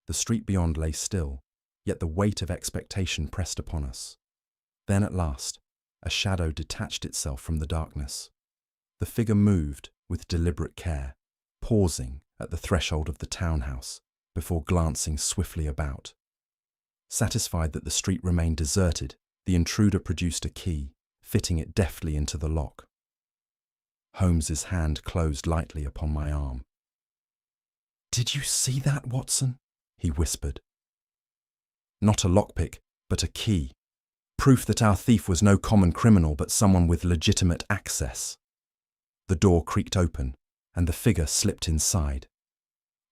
The street beyond lay still, yet the weight of expectation pressed upon us. Then at last, a shadow detached itself from the darkness. The figure moved with deliberate care, pausing at the threshold of the townhouse before glancing swiftly about. Satisfied that the street remained deserted, the intruder produced a key, fitting it deftly into the lock. Holmes's hand closed lightly upon my arm. "Did you see that, Watson?" he whispered. Not a lockpick, but a key. Proof that our thief was no common criminal but someone with legitimate access. The door creaked open, and the figure slipped inside.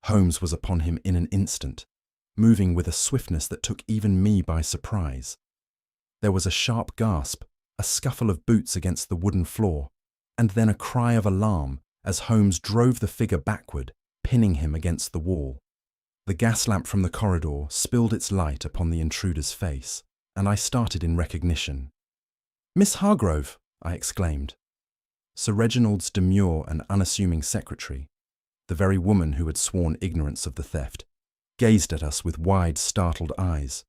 Holmes was upon him in an instant, moving with a swiftness that took even me by surprise. There was a sharp gasp, a scuffle of boots against the wooden floor, and then a cry of alarm as Holmes drove the figure backward, pinning him against the wall. The gas lamp from the corridor spilled its light upon the intruder's face, and I started in recognition. "Miss Hargrove!" I exclaimed. Sir Reginald's demure and unassuming secretary, the very woman who had sworn ignorance of the theft, gazed at us with wide, startled eyes,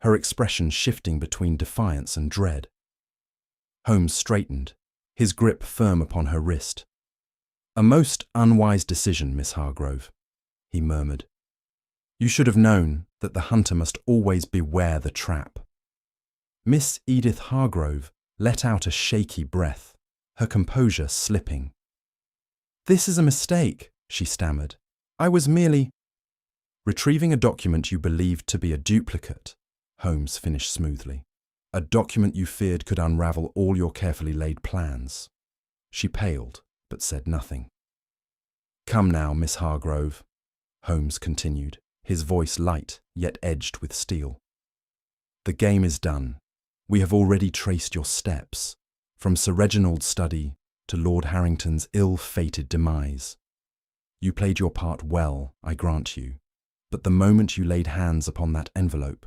her expression shifting between defiance and dread. Holmes straightened, his grip firm upon her wrist. "A most unwise decision, Miss Hargrove," he murmured. "You should have known that the hunter must always beware the trap." Miss Edith Hargrove let out a shaky breath, her composure slipping. "This is a mistake," she stammered. "I was merely—" "Retrieving a document you believed to be a duplicate," Holmes finished smoothly. "A document you feared could unravel all your carefully laid plans." She paled, but said nothing. "Come now, Miss Hargrove," Holmes continued, his voice light yet edged with steel. "The game is done. We have already traced your steps, from Sir Reginald's study to Lord Harrington's ill-fated demise. You played your part well, I grant you, but the moment you laid hands upon that envelope,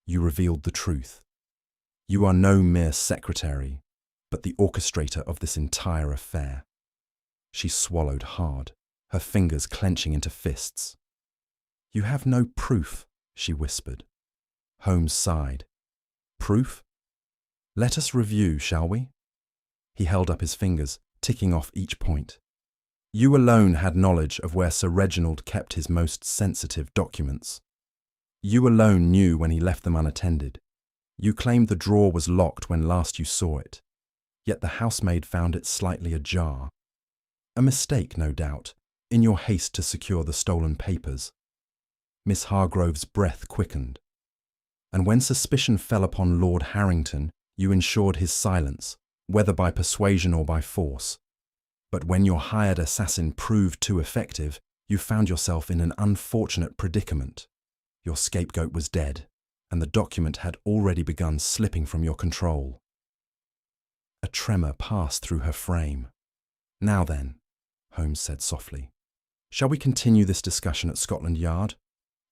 you revealed the truth. You are no mere secretary, but the orchestrator of this entire affair." She swallowed hard, her fingers clenching into fists. "You have no proof," she whispered. Holmes sighed. "Proof? Let us review, shall we?" He held up his fingers, ticking off each point. "You alone had knowledge of where Sir Reginald kept his most sensitive documents. You alone knew when he left them unattended. You claimed the drawer was locked when last you saw it, yet the housemaid found it slightly ajar. A mistake, no doubt, in your haste to secure the stolen papers." Miss Hargrove's breath quickened. "And when suspicion fell upon Lord Harrington, you ensured his silence, whether by persuasion or by force. But when your hired assassin proved too effective, you found yourself in an unfortunate predicament. Your scapegoat was dead, and the document had already begun slipping from your control." A tremor passed through her frame. "Now then," Holmes said softly, "shall we continue this discussion at Scotland Yard,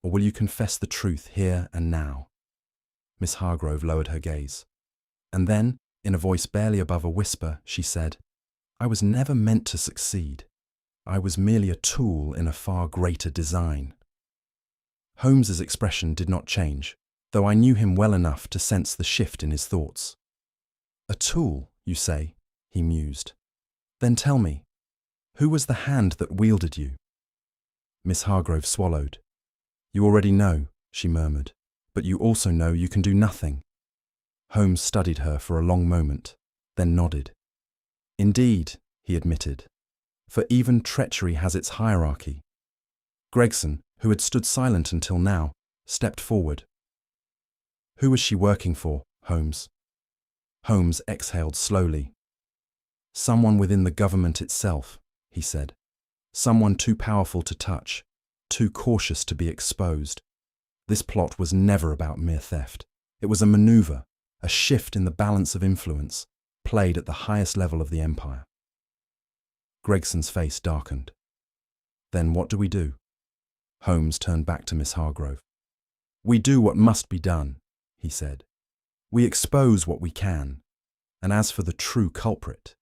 or will you confess the truth here and now?" Miss Hargrove lowered her gaze, and then, in a voice barely above a whisper, she said, "I was never meant to succeed. I was merely a tool in a far greater design." Holmes's expression did not change, though I knew him well enough to sense the shift in his thoughts. "A tool," you say, he mused. Then tell me, who was the hand that wielded you? Miss Hargrove swallowed. You already know, she murmured, but you also know you can do nothing. Holmes studied her for a long moment, then nodded. Indeed, he admitted, for even treachery has its hierarchy. Gregson, who had stood silent until now, stepped forward. Who was she working for, Holmes? Holmes exhaled slowly. Someone within the government itself, he said. Someone too powerful to touch, too cautious to be exposed. This plot was never about mere theft. It was a maneuver, a shift in the balance of influence, played at the highest level of the empire. Gregson's face darkened. Then what do we do? Holmes turned back to Miss Hargrove. We do what must be done, he said. We expose what we can, and as for the true culprit...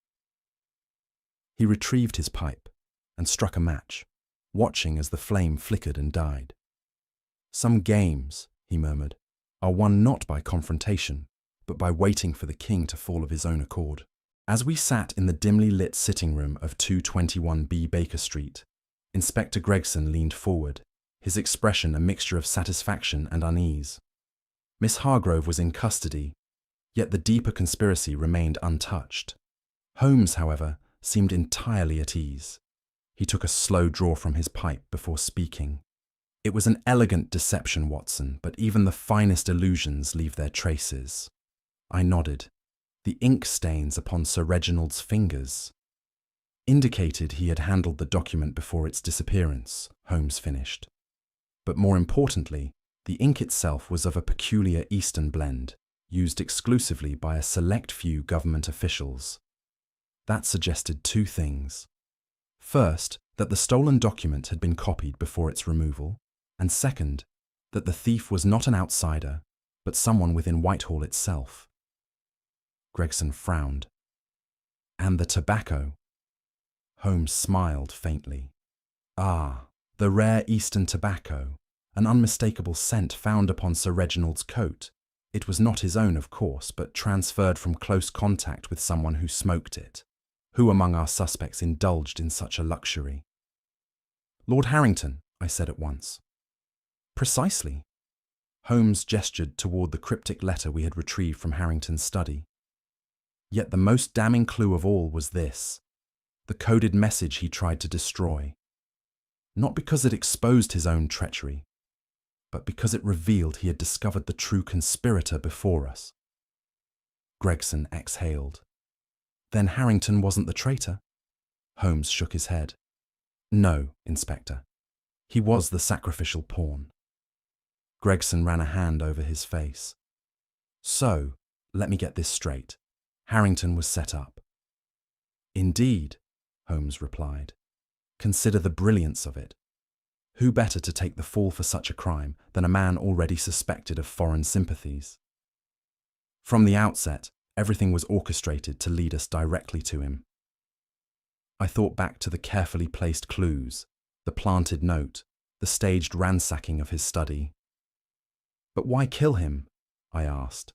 He retrieved his pipe and struck a match, watching as the flame flickered and died. Some games, he murmured, are won not by confrontation, but by waiting for the king to fall of his own accord. As we sat in the dimly lit sitting room of 221B Baker Street, Inspector Gregson leaned forward, his expression a mixture of satisfaction and unease. Miss Hargrove was in custody, yet the deeper conspiracy remained untouched. Holmes, however, seemed entirely at ease. He took a slow draw from his pipe before speaking. It was an elegant deception, Watson, but even the finest illusions leave their traces. I nodded. The ink stains upon Sir Reginald's fingers indicated he had handled the document before its disappearance, Holmes finished. But more importantly, the ink itself was of a peculiar Eastern blend, used exclusively by a select few government officials. That suggested two things. First, that the stolen document had been copied before its removal, and second, that the thief was not an outsider, but someone within Whitehall itself. Gregson frowned. And the tobacco? Holmes smiled faintly. Ah, the rare Eastern tobacco, an unmistakable scent found upon Sir Reginald's coat. It was not his own, of course, but transferred from close contact with someone who smoked it. Who among our suspects indulged in such a luxury? Lord Harrington, I said at once. Precisely. Holmes gestured toward the cryptic letter we had retrieved from Harrington's study. Yet the most damning clue of all was this, the coded message he tried to destroy. Not because it exposed his own treachery, but because it revealed he had discovered the true conspirator before us. Gregson exhaled. Then Harrington wasn't the traitor? Holmes shook his head. No, Inspector. He was the sacrificial pawn. Gregson ran a hand over his face. So, let me get this straight. Harrington was set up. Indeed, Holmes replied. Consider the brilliance of it. Who better to take the fall for such a crime than a man already suspected of foreign sympathies? From the outset, everything was orchestrated to lead us directly to him. I thought back to the carefully placed clues, the planted note, the staged ransacking of his study. But why kill him? I asked.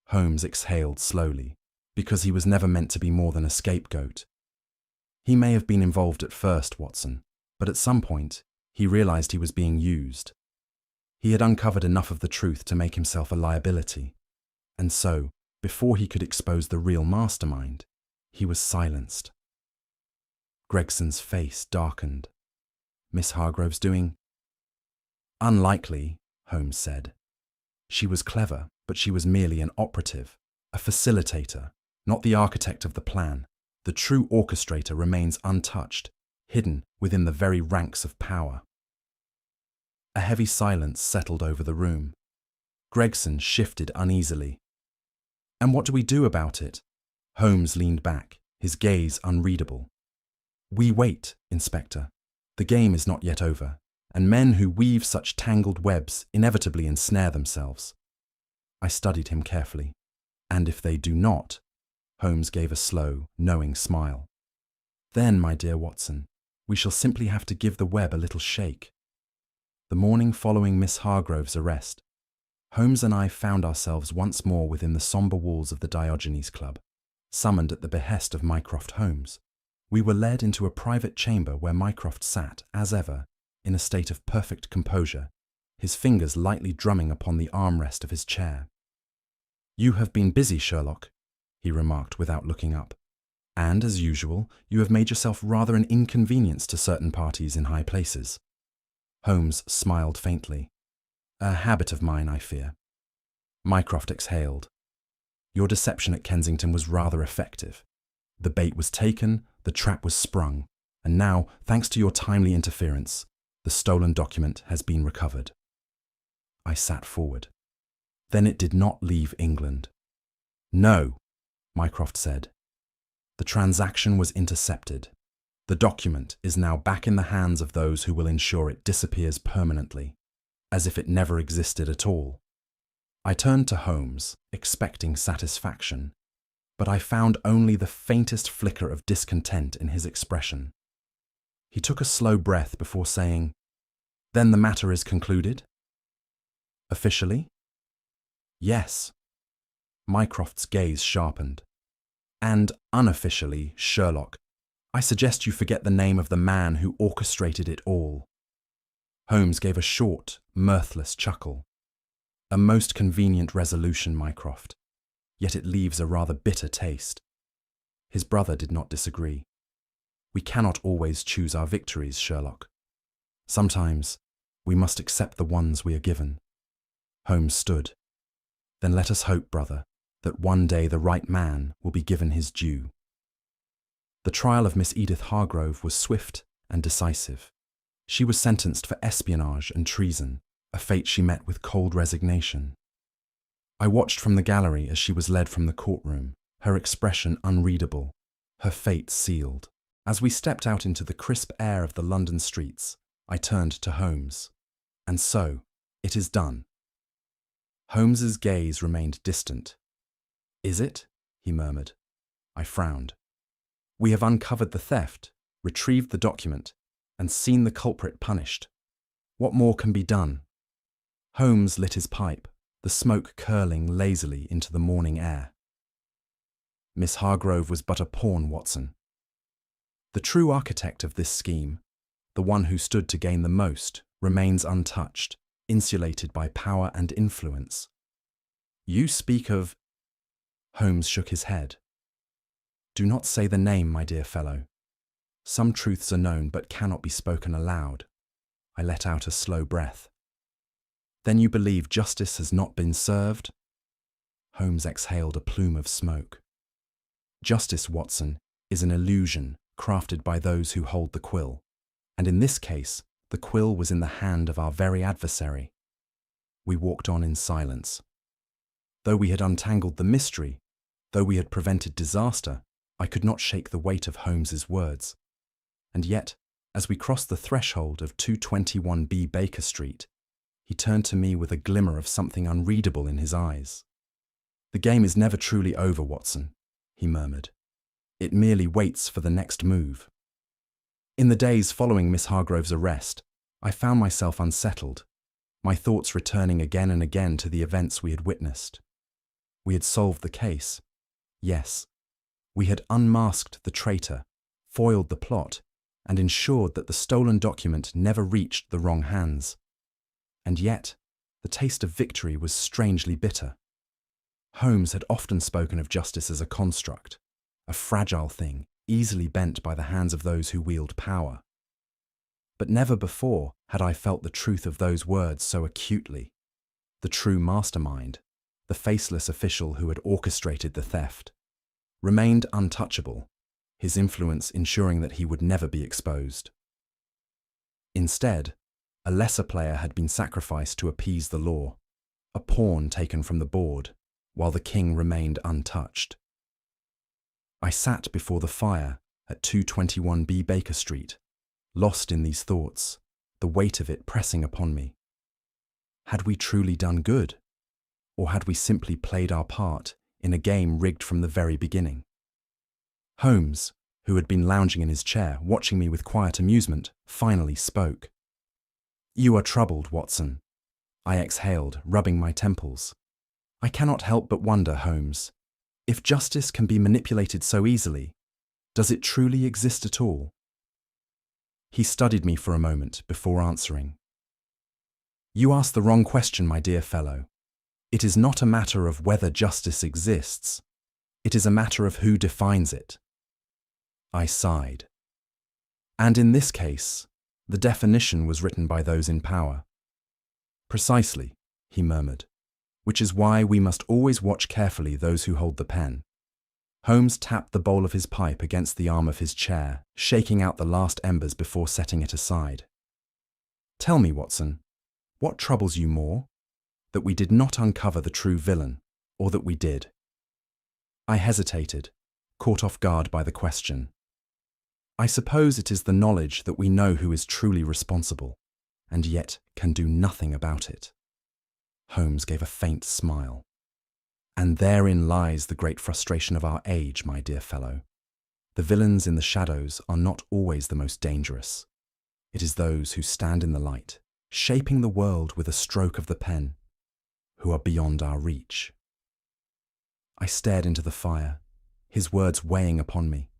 Holmes exhaled slowly, because he was never meant to be more than a scapegoat. He may have been involved at first, Watson, but at some point, he realized he was being used. He had uncovered enough of the truth to make himself a liability, and so, before he could expose the real mastermind, he was silenced. Gregson's face darkened. Miss Hargrove's doing? Unlikely, Holmes said. She was clever, but she was merely an operative, a facilitator, not the architect of the plan. The true orchestrator remains untouched, hidden within the very ranks of power. A heavy silence settled over the room. Gregson shifted uneasily. And what do we do about it? Holmes leaned back, his gaze unreadable. We wait, Inspector. The game is not yet over, and men who weave such tangled webs inevitably ensnare themselves. I studied him carefully. And if they do not, Holmes gave a slow, knowing smile. Then, my dear Watson, we shall simply have to give the web a little shake. The morning following Miss Hargrove's arrest, Holmes and I found ourselves once more within the sombre walls of the Diogenes Club. summoned at the behest of Mycroft Holmes. We were led into a private chamber where Mycroft sat, as ever, in a state of perfect composure, his fingers lightly drumming upon the armrest of his chair. "You have been busy, Sherlock," he remarked without looking up. "And, as usual, you have made yourself rather an inconvenience to certain parties in high places." Holmes smiled faintly. "A habit of mine, I fear." Mycroft exhaled. "Your deception at Kensington was rather effective. The bait was taken, the trap was sprung, and now, thanks to your timely interference, the stolen document has been recovered." I sat forward. "Then it did not leave England?" "No," Mycroft said. "The transaction was intercepted. The document is now back in the hands of those who will ensure it disappears permanently, as if it never existed at all." I turned to Holmes, expecting satisfaction, but I found only the faintest flicker of discontent in his expression. He took a slow breath before saying, "Then the matter is concluded?" "Officially?" "Yes." Mycroft's gaze sharpened. "And unofficially, Sherlock, I suggest you forget the name of the man who orchestrated it all." Holmes gave a short, mirthless chuckle. "A most convenient resolution, Mycroft, yet it leaves a rather bitter taste." His brother did not disagree. "We cannot always choose our victories, Sherlock. Sometimes we must accept the ones we are given." Holmes stood. "Then let us hope, brother, that one day the right man will be given his due." The trial of Miss Edith Hargrove was swift and decisive. She was sentenced for espionage and treason, a fate she met with cold resignation. I watched from the gallery as she was led from the courtroom, her expression unreadable, her fate sealed. As we stepped out into the crisp air of the London streets, I turned to Holmes. "And so, it is done." Holmes's gaze remained distant. "Is it?" he murmured. I frowned. "We have uncovered the theft, retrieved the document, and seen the culprit punished. What more can be done?" Holmes lit his pipe, the smoke curling lazily into the morning air. "Miss Hargrove was but a pawn, Watson. The true architect of this scheme, the one who stood to gain the most, remains untouched, insulated by power and influence." "You speak of—" Holmes shook his head. "Do not say the name, my dear fellow. Some truths are known but cannot be spoken aloud." I let out a slow breath. "Then you believe justice has not been served?" Holmes exhaled a plume of smoke. "Justice, Watson, is an illusion crafted by those who hold the quill, and in this case, the quill was in the hand of our very adversary." We walked on in silence. Though we had untangled the mystery, though we had prevented disaster, I could not shake the weight of Holmes's words. And yet, as we crossed the threshold of 221B Baker Street, he turned to me with a glimmer of something unreadable in his eyes. "The game is never truly over, Watson," he murmured. "It merely waits for the next move." In the days following Miss Hargrove's arrest, I found myself unsettled, my thoughts returning again and again to the events we had witnessed. We had solved the case. Yes. We had unmasked the traitor, foiled the plot, and ensured that the stolen document never reached the wrong hands. And yet, the taste of victory was strangely bitter. Holmes had often spoken of justice as a construct, a fragile thing, easily bent by the hands of those who wield power. But never before had I felt the truth of those words so acutely. The true mastermind, the faceless official who had orchestrated the theft, remained untouchable, his influence ensuring that he would never be exposed. Instead, a lesser player had been sacrificed to appease the law, a pawn taken from the board, while the king remained untouched. I sat before the fire at 221B Baker Street, lost in these thoughts, the weight of it pressing upon me. Had we truly done good? Or had we simply played our part in a game rigged from the very beginning? Holmes, who had been lounging in his chair, watching me with quiet amusement, finally spoke. "You are troubled, Watson," I exhaled, rubbing my temples. "I cannot help but wonder, Holmes. If justice can be manipulated so easily, does it truly exist at all? He studied me for a moment before answering. You ask the wrong question, my dear fellow. It is not a matter of whether justice exists. It is a matter of who defines it. I sighed. And in this case, the definition was written by those in power. Precisely, he murmured, which is why we must always watch carefully those who hold the pen. Holmes tapped the bowl of his pipe against the arm of his chair, shaking out the last embers before setting it aside. Tell me, Watson, what troubles you more? That we did not uncover the true villain, or that we did? I hesitated, caught off guard by the question. I suppose it is the knowledge that we know who is truly responsible, and yet can do nothing about it. Holmes gave a faint smile. And therein lies the great frustration of our age, my dear fellow. The villains in the shadows are not always the most dangerous. It is those who stand in the light, shaping the world with a stroke of the pen, who are beyond our reach. I stared into the fire, his words weighing upon me.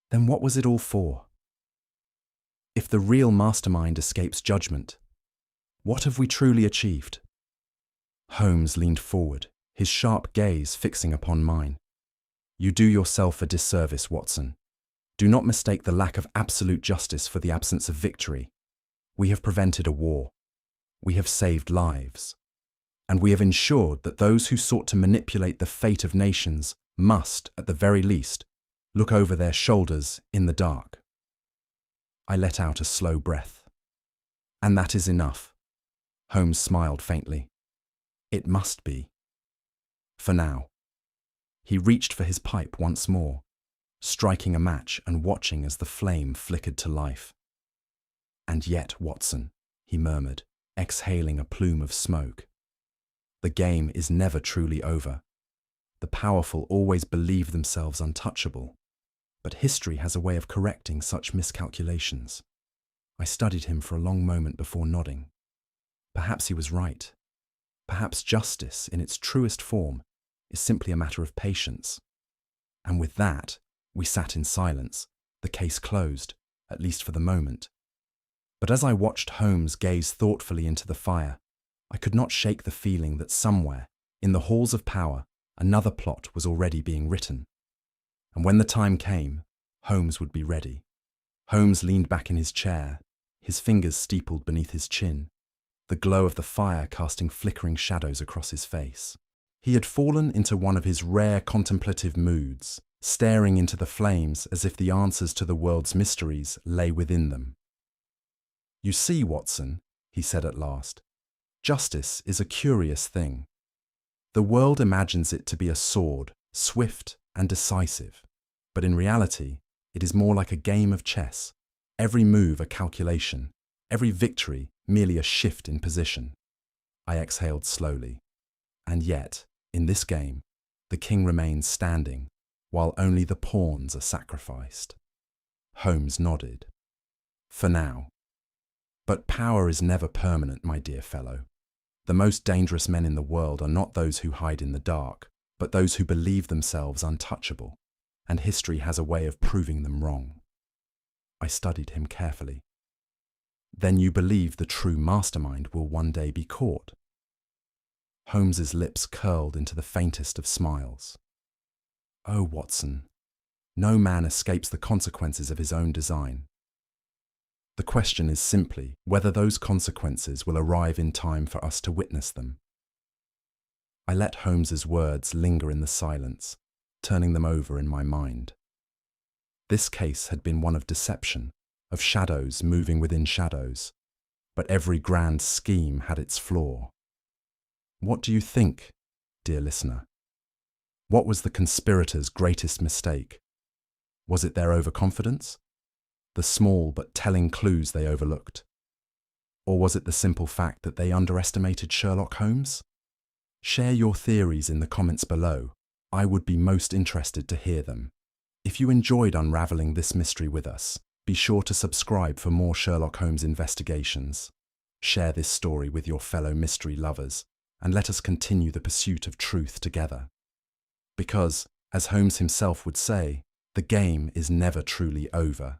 Then what was it all for? If the real mastermind escapes judgment, what have we truly achieved? Holmes leaned forward, his sharp gaze fixing upon mine. You do yourself a disservice, Watson. Do not mistake the lack of absolute justice for the absence of victory. We have prevented a war. We have saved lives. And we have ensured that those who sought to manipulate the fate of nations must, at the very least, look over their shoulders in the dark. I let out a slow breath. And that is enough. Holmes smiled faintly. It must be. For now. He reached for his pipe once more, striking a match and watching as the flame flickered to life. And yet, Watson, he murmured, exhaling a plume of smoke. The game is never truly over. The powerful always believe themselves untouchable, but history has a way of correcting such miscalculations. I studied him for a long moment before nodding. Perhaps he was right. Perhaps justice, in its truest form, is simply a matter of patience. And with that, we sat in silence, the case closed, at least for the moment. But as I watched Holmes gaze thoughtfully into the fire, I could not shake the feeling that somewhere, in the halls of power, another plot was already being written. And when the time came, Holmes would be ready. Holmes leaned back in his chair, his fingers steepled beneath his chin, the glow of the fire casting flickering shadows across his face. He had fallen into one of his rare contemplative moods, staring into the flames as if the answers to the world's mysteries lay within them. You see, Watson, he said at last, justice is a curious thing. The world imagines it to be a sword, swift and decisive, but in reality, it is more like a game of chess, every move a calculation, every victory merely a shift in position. I exhaled slowly. And yet, in this game, the king remains standing, while only the pawns are sacrificed. Holmes nodded. For now. But power is never permanent, my dear fellow. The most dangerous men in the world are not those who hide in the dark, but those who believe themselves untouchable, and history has a way of proving them wrong. I studied him carefully. Then you believe the true mastermind will one day be caught? Holmes's lips curled into the faintest of smiles. Oh, Watson, no man escapes the consequences of his own design. The question is simply whether those consequences will arrive in time for us to witness them. I let Holmes's words linger in the silence, turning them over in my mind. This case had been one of deception, of shadows moving within shadows, but every grand scheme had its flaw. What do you think, dear listener? What was the conspirators' greatest mistake? Was it their overconfidence? The small but telling clues they overlooked? Or was it the simple fact that they underestimated Sherlock Holmes? Share your theories in the comments below. I would be most interested to hear them. If you enjoyed unraveling this mystery with us, be sure to subscribe for more Sherlock Holmes investigations. Share this story with your fellow mystery lovers, and let us continue the pursuit of truth together. because, as Holmes himself would say, the game is never truly over.